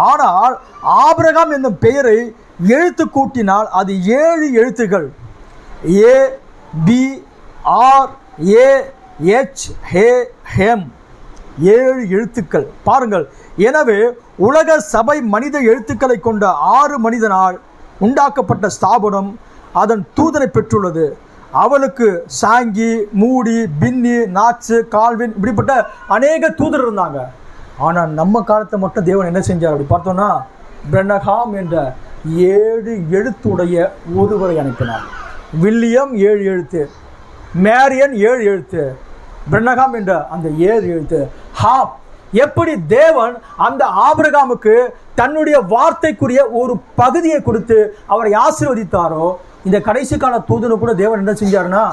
ஆனால் ஆபிரகாம் என்னும் பெயரை எழுத்து கூட்டினால் அது 7 எழுத்துகள். A B R A H A M, 7 எழுத்துக்கள். பாருங்கள். எனவே உலக சபை மனித எழுத்துக்களை கொண்ட 6 மனிதனால் உண்டாக்கப்பட்ட ஸ்தாபனம் அதன் தூதனை பெற்றுள்ளது. அவளுக்கு சாங்கி, மூடி, பின்னி, நாச்சு, கால்வின், இப்படிப்பட்ட அநேக தூதர் இருந்தாங்க. ஆனால் நம்ம காலத்தை மட்டும் தேவன் என்ன செஞ்சார் அப்படி பார்த்தோன்னா, பிரனகாம் என்ற 7 எழுத்துடைய ஒருவரை அனுப்பினார். வில்லியம் 7 எழுத்து, மேரியன் 7 எழுத்து, பிரனகாம் என்ற அந்த 7 எழுத்து. ஹாம். எப்படி தேவன் அந்த ஆபிரகாமுக்கு தன்னுடைய வார்த்தைக்குரிய ஒரு பகுதியை கொடுத்து அவரை ஆசீர்வதித்தாரோ, இந்த கடைசி கால தூதனு கூட தேவன் என்ன செஞ்சாருன்னா,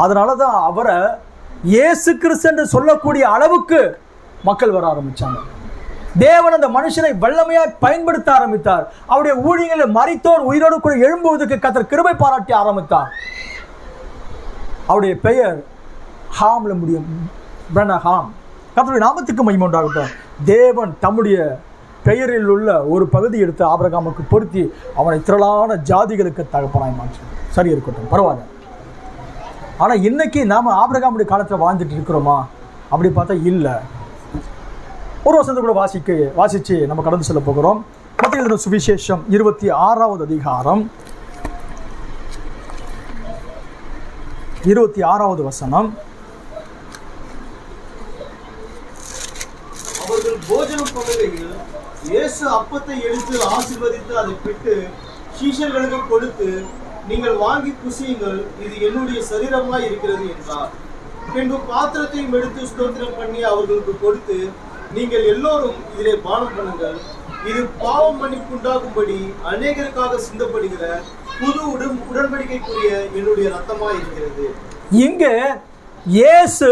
அதனாலதான் அவரை இயேசு கிறிஸ்து என்று சொல்லக்கூடிய அளவுக்கு மக்கள் வர ஆரம்பிச்சாங்க. தேவன் அந்த மனுஷனை வல்லமையாய் பயன்படுத்த ஆரம்பித்தார். அவருடைய ஊழியங்களில் மரித்தோர் உயிரோடு கூட எழும்புவதற்கு கர்த்தர் கிருபை பாராட்டி ஆரம்பித்தார். அவருடைய பெயர் ஹாம்ல முடியும், பிரனகாம். கர்த்தருடைய நாமத்துக்கு மகிமை உண்டாகட்டும். தேவன் தம்முடைய பெயரில் உள்ள ஒரு பகுதி எடுத்து ஆபிரகாமுக்கு பொருத்தி அவனை திரளான ஜாதிகளுக்கு தகப்பனாய் மாற்றினார். சரி, இருக்கட்டும், பரவாயில்ல. ஆனால் இன்னைக்கு நாம் ஆபிரகாமுடைய காலத்தில் வாழ்ந்துட்டு இருக்கிறோமா அப்படி பார்த்தா இல்லை. ஒரு வசனத்தை கூட வாசித்து நம்ம கடந்து செல்ல போகிறோம். மத்தேயு எழுதின சுவிசேஷம் 26வது அதிகாரம் 26வது வசனம். அவர்கள் போஜனம் பண்ணுகையில் இயேசு அப்பத்தை எடுத்து ஆசீர்வதித்து அதை பிட்டு சீஷர்களுக்கு கொடுத்து, நீங்கள் வாங்கி புசியுங்கள், இது என்னுடைய சரீரமாய் இருக்கிறது என்றார். பின்பு பாத்திரத்தையும் எடுத்து ஸ்தோத்திரம் பண்ணி அவர்களுக்கு கொடுத்து, நீங்கள் எல்லோரும் இதிலே பானம் பண்ணுங்கள், இது பாவம் மன்னிப்பு உண்டாகும்படி அநேகருக்காக சிந்தப்படுகிற புது உடன்படிக்கைக்குரிய என்னுடைய ரத்தமாய் இருக்கிறது. இங்கே இயேசு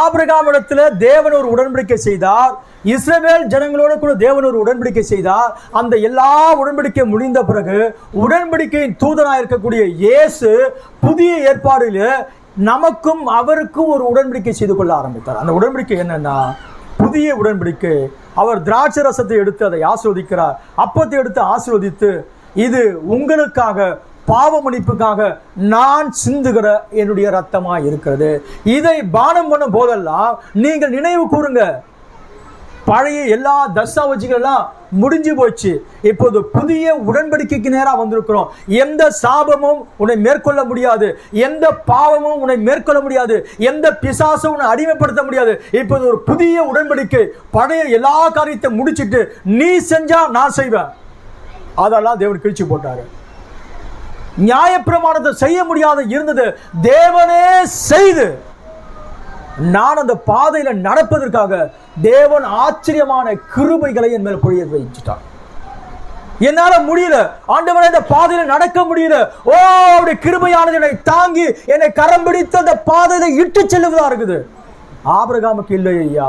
ஆபிரகாமிடத்துல தேவன் ஒரு உடன்படிக்கை செய்தார், இஸ்ரவேல் ஜனங்களோட கூட தேவன் ஒரு உடன்படிக்கை செய்தார். அந்த எல்லா உடன்படிக்கை முடிந்த பிறகு உடன்படிக்கையின் தூதனாக இருக்கக்கூடிய இயேசு புதிய ஏற்பாடில் நமக்கும் அவருக்கும் ஒரு உடன்படிக்கை செய்து கொள்ள ஆரம்பித்தார். அந்த உடன்படிக்கை என்னன்னா புதிய உடன்படிக்கை. அவர் திராட்சை ரசத்தை எடுத்து அதை ஆசீர்வதிக்கிறார், அப்பத்தை எடுத்து ஆசீர்வதித்து, இது உங்களுக்காக பாவ மன்னிப்புக்காக நான் சிந்துகிற என்னுடைய ரத்தமா இருக்கிறது, இதை பானம் பண்ணும் போதெல்லாம் நீங்கள் நினைவு கூறுங்க. பழைய எல்லா தஸ்தாவேஜுகள் எல்லாம் முடிஞ்சு போச்சு, இப்போது புதிய உடன்படிக்கைக்கு நேராக வந்திருக்கிறோம். எந்த சாபமும் உன்னை மேற்கொள்ள முடியாது, எந்த பாவமும் உன்னை மேற்கொள்ள முடியாது, எந்த பிசாசும் உன்னை அடிமைப்படுத்த முடியாது. இப்போது ஒரு புதிய உடன்படிக்கை. பழைய எல்லா காரியத்தை முடிச்சிட்டு நீ செஞ்சா நான் செய்வேன், அதெல்லாம் தேவன் கிழிச்சு போட்டாரு. நியாயப்பிரமாணத்தை செய்ய முடியாத இருந்தது தேவனே செய்து நான் அந்த பாதையில நடப்பதற்காக தேவன் ஆச்சரியமான கிருபைகளை என் மேல் பொழிய வைச்சுட்டான். என்னால முடியல ஆண்டவரே, இந்த பாதையில நடக்க முடியல. ஓ, அவருடைய கிருபையானது என்னை தாங்கி என்னை கரம் பிடித்து அந்த பாதையில இட்டு செல்லுவதா இருக்குது. ஆபிரகாமுக்கு இல்லை ஐயா,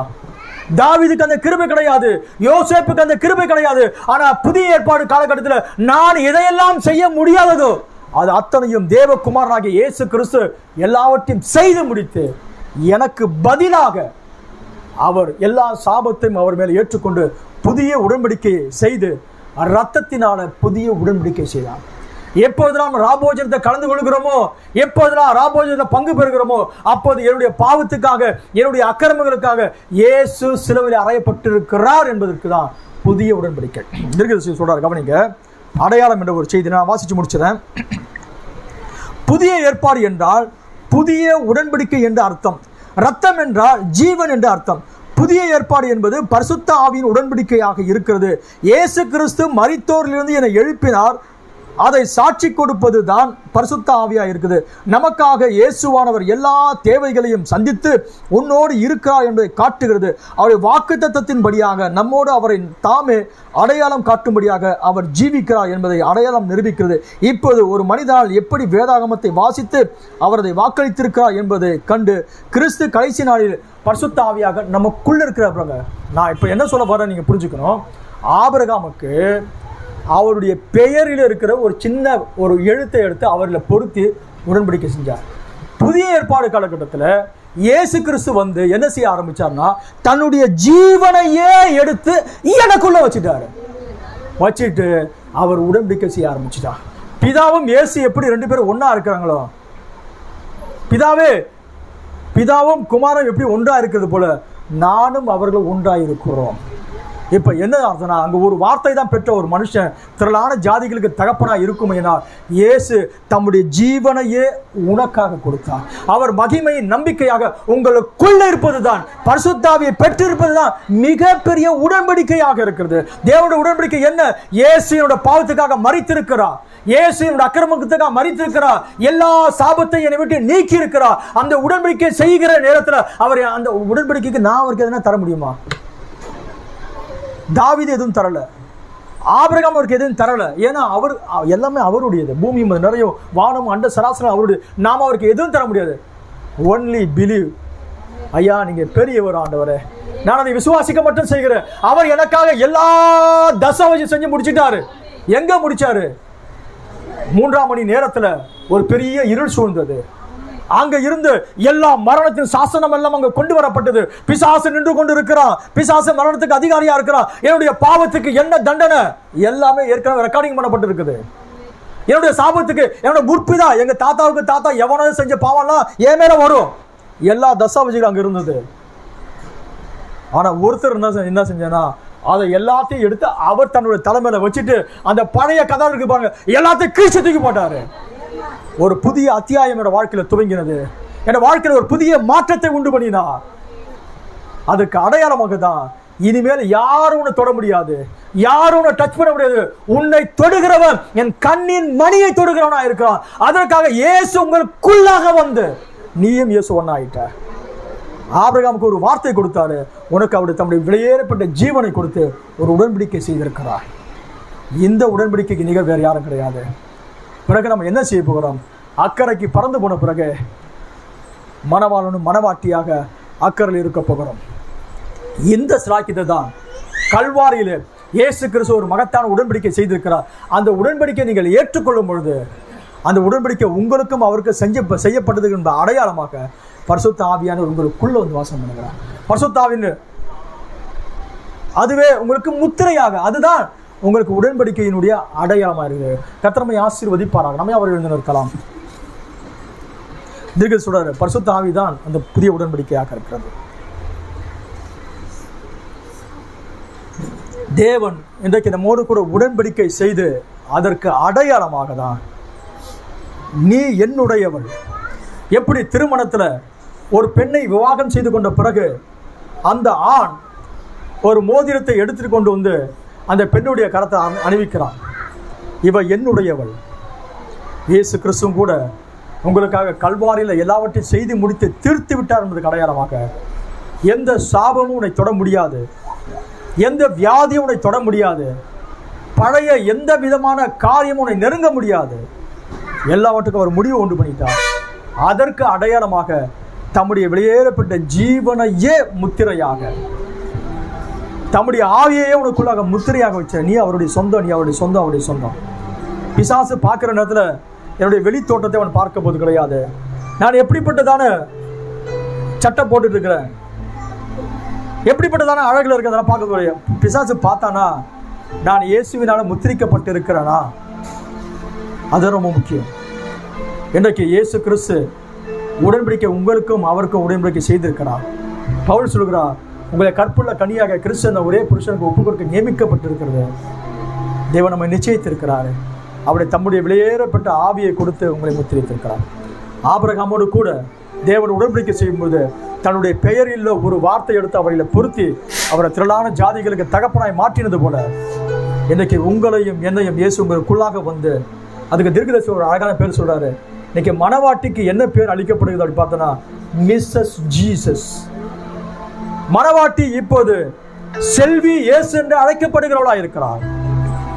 தாவீதுக்கு அந்த கிருபை கிடையாது, யோசேப்புக்கு அந்த கிருபை கிடையாது. ஆனா புதிய ஏற்பாடு காலகட்டத்தில் நான் எதையெல்லாம் செய்ய முடியாததோ அது அத்தனையும் தேவகுமாரனாகிய இயேசு கிறிஸ்து எல்லாவற்றையும் செய்து முடித்து எனக்கு பதிலாக அவர் எல்லா சாபத்தையும் அவர் மேல் ஏற்றுக்கொண்டு புதிய உடன்படிக்கையை செய்து ரத்தத்தினால புதிய உடன்படிக்கை செய்தார். எப்போதெல்லாம் ராபோஜனத்தை கலந்து கொள்கிறோமோ, எப்போதெல்லாம் ராபோஜனத்தை பங்கு பெறுகிறோமோ, அப்போது என்னுடைய பாவத்துக்காக, என்னுடைய அக்கிரமங்களுக்காக இயேசு சிலுவையில் அறையப்பட்டிருக்கிறார் என்பதற்கு தான் புதிய உடன்படிக்கை இருக்குது சொல்றார். கவனிங்க, அடையாளம் என்ற ஒரு செய்தி நான் வாசிச்சு முடிச்சிடறேன். புதிய ஏற்பாடு என்றால் புதிய உடன்படிக்கை என்று அர்த்தம். ரத்தம் என்றால் ஜீவன் என்று அர்த்தம். புதிய ஏற்பாடு என்பது பரிசுத்த ஆவியின் உடன்படிக்கையாக இருக்கிறது. இயேசு கிறிஸ்து மரித்தோரிலிருந்து என்னை எழுப்பினார், அதை சாட்சி கொடுப்பது தான் பரிசுத்த ஆவியாக இருக்குது. நமக்காக இயேசுவானவர் எல்லா தேவைகளையும் சந்தித்து உன்னோடு இருக்கிறார் என்பதை காட்டுகிறது. அவருடைய வாக்குத்தத்தத்தின்படியாக நம்மோடு அவரை தாமே அடையாளம் காட்டும்படியாக அவர் ஜீவிக்கிறார் என்பதை அடையாளம் நிரூபிக்கிறது. இப்போது ஒரு மனிதனால் எப்படி வேதாகமத்தை வாசித்து அவர் அதை வாக்களித்திருக்கிறார் என்பதை கண்டு கிறிஸ்து கடைசி நாளில் பரிசுத்த ஆவியாக நமக்குள்ள இருக்கிறாங்க. நான் இப்போ என்ன சொல்ல போறேன் நீங்க புரிஞ்சுக்கணும். ஆபிரகாமுக்கு அவருடைய பெயரில் இருக்கிற ஒரு சின்ன ஒரு எழுத்தை எடுத்து அவர்களை பொருத்தி உடன்படிக்கை செஞ்சார். புதிய ஏற்பாடு காலகட்டத்தில் இயேசு கிறிஸ்து வந்து என்ன செய்ய ஆரம்பிச்சார்னா தன்னுடைய ஜீவனையே எடுத்து எனக்குள்ள வச்சுட்டு அவர் உடன்படிக்கை செய்ய ஆரம்பிச்சிட்டார். பிதாவும் இயேசு எப்படி ரெண்டு பேரும் ஒன்னா இருக்கிறாங்களோ, பிதாவும் குமாரன் எப்படி ஒன்றா இருக்கிறது போல நானும் அவர்கள் ஒன்றா இருக்கிறோம். இப்ப என்ன அர்த்தம்னா, அங்க ஒரு வார்த்தை தான் பெற்ற ஒரு மனுஷன் திரளான ஜாதிகளுக்கு தகப்பனா இருக்குமையினா இயேசு தம்முடைய ஜீவனையே உனக்காக கொடுத்தார். அவர் மகிமையின் நம்பிக்கையாக உங்களுக்குள்ள இருப்பதுதான், பரிசுத்த ஆவியை பெற்றிருப்பதுதான் மிகப்பெரிய உடன்படிக்கையாக இருக்கிறது. தேவனுடைய உடன்படிக்கை என்ன? இயேசுவோட பாவத்துக்காக மரித்திருக்கிறார், இயேசுவோட அக்கிரமத்துக்காக மரித்திருக்கிறார், எல்லா சாபத்தையும் என்னை விட்டு நீக்கி இருக்கிறார். அந்த உடன்படிக்கை செய்கிற நேரத்தில் அவர் அந்த உடன்படிக்கைக்கு நான் அவருக்கு எதனா தர முடியுமா? தாவீது எதுவும் தரல, ஆபிரகாம் அவருக்கு எதுவும் தரல. ஏன்னா அவர் எல்லாமே அவருடையது. பூமி நிறைய வானம் அண்ட சராசரம் அவருடைய. நாம் அவருக்கு எதுவும் தர முடியாது. Only believe. ஐயா நீங்க பெரியவர் ஆண்டவரே, நான் அதை விசுவாசிக்க மட்டும் செய்கிறேன். அவர் எனக்காக எல்லா தசவஜம் செஞ்சு முடிச்சிட்டாரு. எங்க முடிச்சாரு? 3ஆம் மணி நேரத்துல ஒரு பெரிய இருள் சூழ்ந்தது. அங்க இருந்து எல்லா மரணத்தின் சாசனம் எல்லாம் அங்க கொண்டு வரப்பட்டது. பிசாசு நின்று கொண்டு இருக்கிறான், பிசாசு மரணத்துக்கு அதிகாரியா இருக்கிறான். என்னுடைய பாவத்துக்கு என்ன தண்டனை எல்லாமே ஏற்கனவே ரெக்கார்டிங் பண்ணப்பட்டு இருக்குது. என்னுடைய சாபத்துக்கு என்னோட முற்பிதா எங்க தாத்தாவுக்கு தாத்தா எவனோ செஞ்ச பாவம்லாம் என் மேல வரும். எல்லா தசாவஜிகள் அங்க இருந்தது. ஆனா ஒருத்தர் என்ன செஞ்சேன்னா அதை எல்லாத்தையும் எடுத்து அவர் தன்னுடைய தலைமையில வச்சுட்டு அந்த பழைய கதை இருக்கு பாருங்க, எல்லாத்தையும் கீழ்ச்சி தூக்கி போட்டாரு. ஒரு புதிய அத்தியாயம் என்னோட வாழ்க்கையில துவங்கினது. என்னோட வாழ்க்கையில ஒரு புதிய மாற்றத்தை உண்டு பண்ணினார். அதுக்கு அடையாளமாக தான் இனிமேல் யாரும் உன்னை தொட முடியாது, யாரும் உன்னை டச் பண்ண முடியாது. உன்னை தொடுகிறவன் என் கண்ணின் மணியை தொடுகிறவனா இருக்கிறான். அதற்காக இயேசு உங்களுக்குள்ளாக வந்து நீயும் இயேசு ஒன்னாயிட்ட. ஆபிரகாமுக்கு ஒரு வார்த்தை கொடுத்தாரு, உனக்கு அவருடைய தம்முடைய விலையேறப்பட்ட ஜீவனை கொடுத்து ஒரு உடன்படிக்கை செய்திருக்கிறார். இந்த உடன்படிக்கைக்கு நிகழ் வேறு யாரும் கிடையாது. பிறகு நம்ம என்ன செய்ய போகிறோம்? அக்கறைக்கு பறந்து போன பிறகு மணவாளனும் மணவாட்டியாக அக்கறையில் இருக்க போகிறோம். இந்த சிலாக்கியத்தை தான் கல்வாரியில் இயேசு கிறிஸ்து ஒரு மகத்தான உடன்படிக்கை செய்திருக்கிறார். அந்த உடன்படிக்கை நீங்கள் ஏற்றுக்கொள்ளும் பொழுது அந்த உடன்படிக்கை உங்களுக்கும் அவருக்கு செய்யப்பட்டது என்ற அடையாளமாக பரிசுத்த ஆவியானவர் உங்களுக்குள்ள வந்து வாசம் பண்ணுகிறார். பரிசுத்த ஆவியின் அதுவே உங்களுக்கு முத்திரையாக, அதுதான் உங்களுக்கு உடன்படிக்கையினுடைய அடையாளமாக இருக்குது. கர்த்தர் ஆசீர்வதிப்பாராக. நம்ம அவர்கள் இருக்கலாம். தீர்க்க சொல்றாரு, பரிசுத்த ஆவி தான் அந்த புதிய உடன்படிக்கையாக இருக்கிறது. தேவன் இன்றைக்கு நம்மோடு கூட உடன்படிக்கை செய்து அதற்கு அடையாளமாக தான் நீ என்னுடையவள். எப்படி திருமணத்தில் ஒரு பெண்ணை விவாகம் செய்து கொண்ட பிறகு அந்த ஆண் ஒரு மோதிரத்தை எடுத்துட்டு கொண்டு வந்து அந்த பெண்ணுடைய கரத்தை அணிவிக்கிறான், இவ என்னுடையவள். இயேசு கிறிஸ்துவும் கூட உங்களுக்காக கல்வாரியில் எல்லாவற்றையும் செய்து முடித்து தீர்த்து விட்டார் என்பதுக்கு அடையாளமாக எந்த சாபமும் உன்னை தொட முடியாது, எந்த வியாதியும் உன்னை தொட முடியாது, பழைய எந்த விதமான காரியமும் உன்னை நெருங்க முடியாது. எல்லாவற்றுக்கும் அவர் முடிவு உண்டு பண்ணிட்டார். அதற்கு அடையாளமாக தம்முடைய வெளியேறப்பட்ட ஜீவனையே முத்திரையாக, தம்முடைய ஆவியையே உனக்குள்ளாக முத்திரையாக வச்ச நீ அவருடைய சொந்தம், நீ அவருடைய சொந்தம், அவருடைய சொந்தம். பிசாசு பார்க்குற நேரத்தில் என்னுடைய வெளித்தோட்டத்தை அவன் பார்க்க போது கிடையாது. நான் எப்படிப்பட்டதான சட்டை போட்டுட்டு இருக்கிறேன், எப்படிப்பட்டதான அழகில் இருக்கிறதெல்லாம் பார்க்க முடியாது. பிசாசு பார்த்தானா நான் இயேசுவினால் முத்திரிக்கப்பட்டு இருக்கிறேனா, அது ரொம்ப முக்கியம். இன்றைக்கு இயேசு கிறிஸ்து உடன்படிக்கை உங்களுக்கும் அவருக்கும் உடன்படிக்கை செய்திருக்கிறார். பவுல் சொல்கிறார், உங்களை கற்புள்ள கனியாக கிறிஸ்து என்ற ஒரே புருஷனுக்கு ஒப்பு கொடுக்க நியமிக்கப்பட்டிருக்கிறது. தேவன் நம்மை நிச்சயித்திருக்கிறார். அவருடைய தம்முடைய வெளியேறப்பட்ட ஆவியை கொடுத்து உங்களை முத்திரித்திருக்கிறார். ஆபிரகாமோடு கூட தேவன் உடன்படிக்கை செய்யும்போது தன்னுடைய பெயரில் ஒரு வார்த்தை எடுத்து அவர்களை பொருத்தி அவரை திரளான ஜாதிகளுக்கு தகப்பனாய் மாற்றினது போல இன்றைக்கு உங்களையும் என்னையும் இயேசு உங்களுக்குள்ளாக வந்து, அதுக்கு தீர்க்கதரிசி ஒரு அழகான பேர் சொல்றாரு. இன்னைக்கு மணவாட்டிக்கு என்ன பேர் அளிக்கப்படுகிறது அப்படி பார்த்தோன்னா மிஸ்ஸஸ் ஜீசஸ். மணவாட்டி இப்போது செல்வி இயேசு என்று அழைக்கப்படுகிறவளா இருக்கிறார்.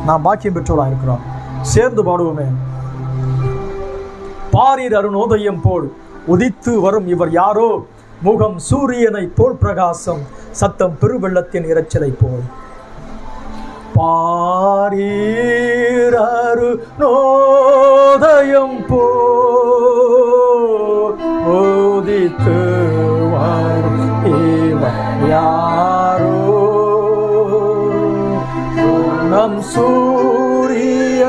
நாம் பாக்கியம் பெற்றவளா இருக்கிறோம். சேர்ந்து பாடுவோமே. பாரீர் அருணோதயம் போல் உதித்து வரும் இவர் யாரோ, முகம் சூரியனை போல் பிரகாசம், சத்தம் பெருவெள்ளத்தின் இரைச்சலை போல். பாரீர் அருணோதயம் போல் உதித்து வரும் இவர் யாரோ, முகம் சூரிய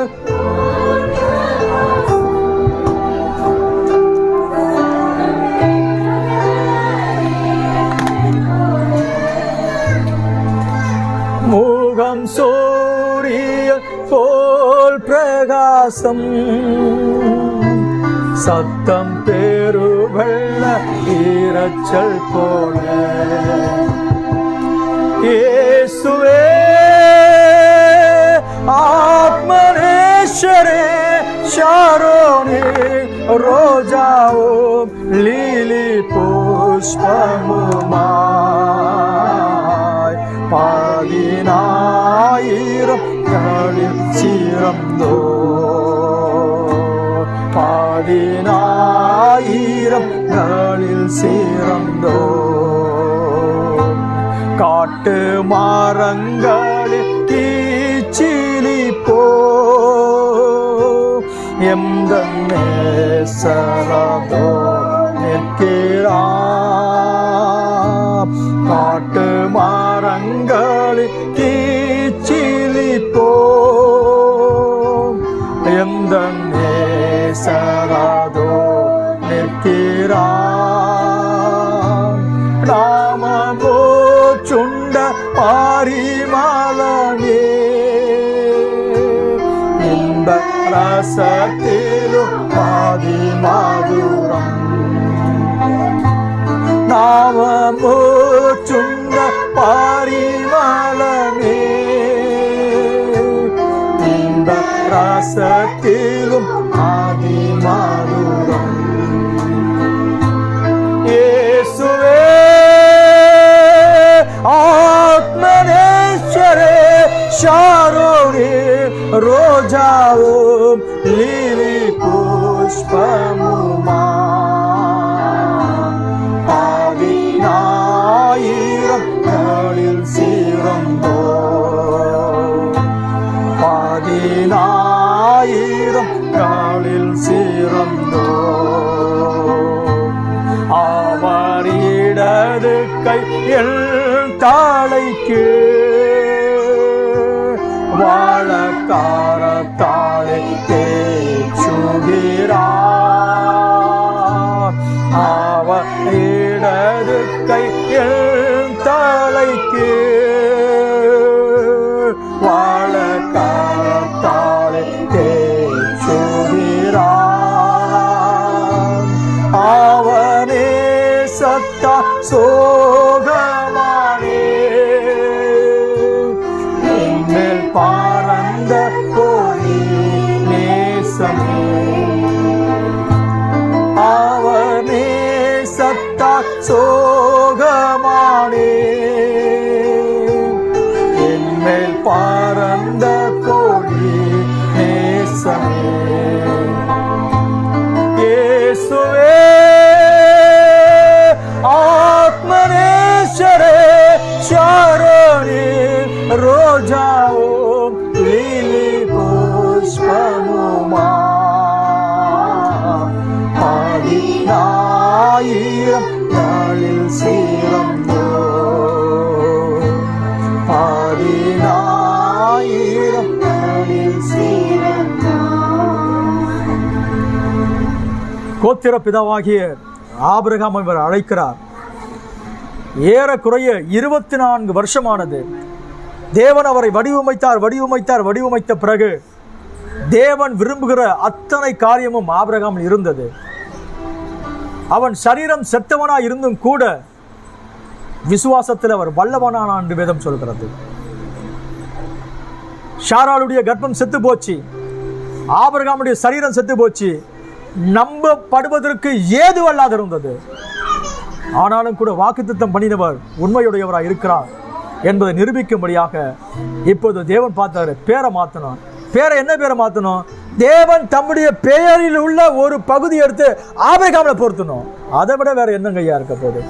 முகம் சூரிய போல் பிரகாசம், சத்தம் பெருவெள்ள இரைச்சல் போல. இயேசுவே ஆத்மனேஸ்வரே ஷாரோனே ரோஜாவும் லீலி புஷ்பமுமாய் பாதினாயிரம் களில் சிறந்தோ, பாதினாயிரம் களில் சிறந்தோ. காட்டு மரங்களில் கீச்சிலி போ எந்த நேசரதோ நிற்கிறார். காட்டு மரங்களில் கீச்சிலி போ எந்த நேசரதோ நிற்கிறார். நாமமோ சுண்ட பாரிமலனே, இன்ப ரசத்திலும் பாதி மதுரம். நாமமோ சுண்ட பாரிமலனே, இன்ப ரசத்திலும் பாதி மதுரம். இயேசுவே ஆத்மனேஸ்வரே ஷாரோனே ரோஜாவும் லீலி புஷ்பமுமா பாவினா பதினாயிரங்களில் சிறந்தோர், பதினாயிரங்களில் சிறந்தோர். அவர் இடது கையில் தாளைக்கு வாழக்காரத்தாலே தேச்சுகிறார். அவர் இடது கையில் தலைக்கு வாழக்காரத்தாலே தேச்சுகிறார். அவனே சத்தா சோகமானே மேல் பறந்த கோழி நேசமே. அவனே சத்தா சோகமானே என் மேல் பறந்த கோழி நேசமே. இயேசுவே ஆத்மநேசரே சரணே ரோஜாவும் லிலி புஷ்பமுமா. பதினாயிரங்களில் சிறந்தோர், பதினாயிரங்களில் சிறந்தோர். கோத்திர பிதாவாகிய ஆபிரகாம் இவர் அழைக்கிறார். ஏறக்குறைய 24 வருஷமானது. தேவன் அவரை வடிவமைத்த பிறகு தேவன் விரும்புகிற அத்தனை காரியமும் ஆபிரகாமில் இருந்தது. அவன் சரீரம் செத்தவனாய் இருந்தும் கூட விசுவாசத்தில் அவர் வல்லவனானான் என்று வேதம் சொல்கிறது. சாராளுடைய கர்ப்பம் செத்து போச்சு, ஆபிரகாமுடைய சரீரம் செத்து போச்சு, நம்பப்படுவதற்கு ஏதுவல்லாது இருந்தது. ஆனாலும் கூட வாக்குத்தத்தம் பண்ணினவர் உண்மையுடையவராக இருக்கிறார் என்பதை நிரூபிக்கும்படியாக இப்போது தேவன் பார்த்தாரு. பேரை மாற்றணும். என்ன பேரை மாற்றணும்? தேவன் தம்முடைய பெயரில் உள்ள ஒரு பகுதி எடுத்து ஆபிரகாம்ல பொருத்தணும். அதை விட வேற என்னங்க ஐயா இருக்க போகுது?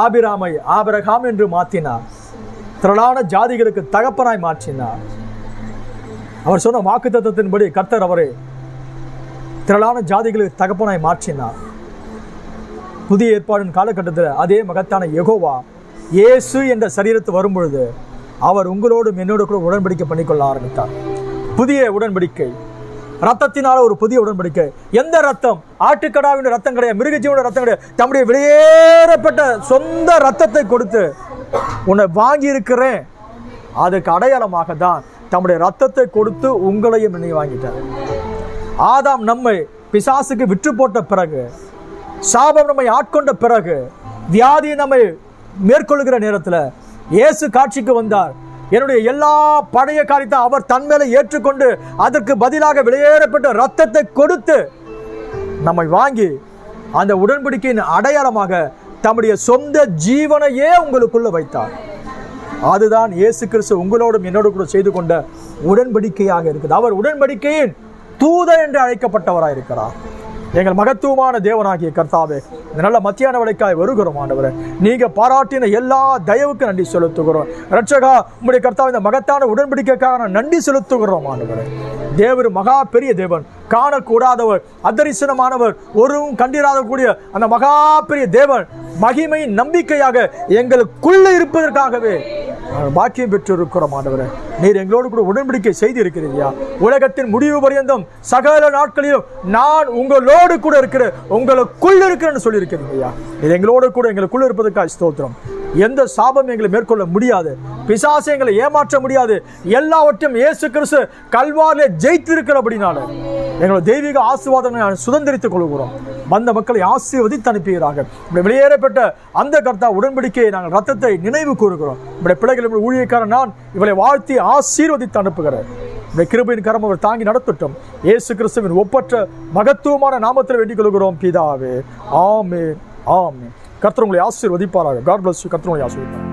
ஆபிராமை ஆபிரகாம் என்று மாற்றினார். திரளான ஜாதிகளுக்கு தகப்பனாய் மாற்றினார். அவர் சொன்ன வாக்குத்தத்தத்தின்படி கர்த்தர் அவரை திரளான ஜாதிகளுக்கு தகப்பனாய் மாற்றினார். புதிய ஏற்பாடின் காலகட்டத்தில் அதே மகத்தான யெகோவா இயேசு என்ற சரீரத்து வரும்பொழுது அவர் உங்களோடும் என்னோடு கூட உடன்படிக்கை பண்ணிக்கொள்ள ஆரம்பித்தார். புதிய உடன்படிக்கை, ரத்தத்தினால ஒரு புதிய உடன்படிக்கை. எந்த ரத்தம்? ஆட்டுக்கடாவின் ரத்தம் கிடையாது, மிருகஜீவன ரத்தம் கிடையாது. தம்முடைய வெளியேறப்பட்ட சொந்த ரத்தத்தை கொடுத்து உன்னை வாங்கி இருக்கிறேன், அதுக்கு அடையாளமாக தான் தம்முடைய ரத்தத்தை கொடுத்து உங்களையும் என்னை வாங்கிட்டார். ஆதாம் நம்மை பிசாசுக்கு விற்று போட்ட பிறகு, சாபம் நம்மை ஆட்கொண்ட பிறகு, வியாதி நம்மை மேற்கொள்ளுகிற நேரத்தில் இயேசு காட்சிக்கு வந்தார். என்னுடைய எல்லா பழைய காரியத்தை அவர் தன் மேலே ஏற்றுக்கொண்டு அதற்கு பதிலாக வெளியேறப்பட்ட ரத்தத்தை கொடுத்து நம்மை வாங்கி அந்த உடன்படிக்கையின் அடையாளமாக தம்முடைய சொந்த ஜீவனையே உங்களுக்குள்ள வைத்தார். அதுதான் இயேசு கிறிஸ்து உங்களோடும் என்னோடு கூட செய்து கொண்ட உடன்படிக்கையாக இருக்குது. அவர் உடன்படிக்கையின் தூதர் என்று அழைக்கப்பட்டவராக இருக்கிறார். எங்கள் மகத்துவமான தேவனாகிய கர்த்தாவே, இந்த நல்ல மத்தியான வேளைக்காய் வருகிறோம் ஆண்டவரே. நீங்க பாராட்டின எல்லா தயவுக்கு நன்றி செலுத்துகிறோம். ரட்சகா, உங்களுடைய கர்த்தாவே, இந்த மகத்தான உடன்படிக்கைக்காக நான் நன்றி செலுத்துகிறோம் ஆண்டவரே. தேவர் மகா பெரிய தேவன், காணக்கூடாதவர், அதரிசனமானவர், ஒருவும் கண்டிராதக்கூடிய அந்த மகா பெரிய தேவன் மகிமை நம்பிக்கையாக எங்களுக்குள்ள இருப்பதற்காகவே பாக்கியம் பெற்றிருக்கிறோம் ஆண்டவரே. நீர் எங்களோடு கூட உடன்படிக்கை செய்து இருக்கிறீர்களா? உலகத்தின் முடிவு பரியந்தம் சகல நாட்களிலும் நான் உங்களோடு கூட இருக்கிறேன், உங்களுக்குள்ள இருக்கிறேன்னு சொல்லியிருக்கிறீங்களா? இது எங்களோடு கூட எங்களுக்குள்ள இருப்பதற்காக ஸ்தோத்திரம். எந்த சாபம் எங்களை மேற்கொள்ள முடியாது, பிசாசு எங்களை ஏமாற்ற முடியாது. எல்லாவற்றையும் இயேசு கிறிஸ்து கல்வாரிலே ஜெயித்திருக்கிறபடினால எங்களோட தெய்வீக ஆசீர்வாதங்களை சுதந்திரித்துக் கொள்கிறோம். வந்த மக்களை ஆசீர்வதித்து அனுப்புகிறாங்க. வெளியேறப்பட்ட அந்த கர்த்தா உடன்படிக்கையை நாங்கள் ரத்தத்தை நினைவு கூறுகிறோம். நம்முடைய பிள்ளைகள் ஊழியக்காரன் நான் இவளை வாழ்த்தி ஆசீர்வதித்து அனுப்புகிறேன். இந்த கிருபையின் கரம் அவர் தாங்கி நடத்தட்டும். இயேசு கிறிஸ்துவின் ஒப்பற்ற மகத்துவமான நாமத்தில் வேண்டிக் கொள்கிறோம் பிதாவே. ஆமென், ஆமென். கர்த்தர் உங்களை ஆசீர்வதிப்பாராக. God bless you. கர்த்தர் உங்களை ஆசீர்வதிப்பார்.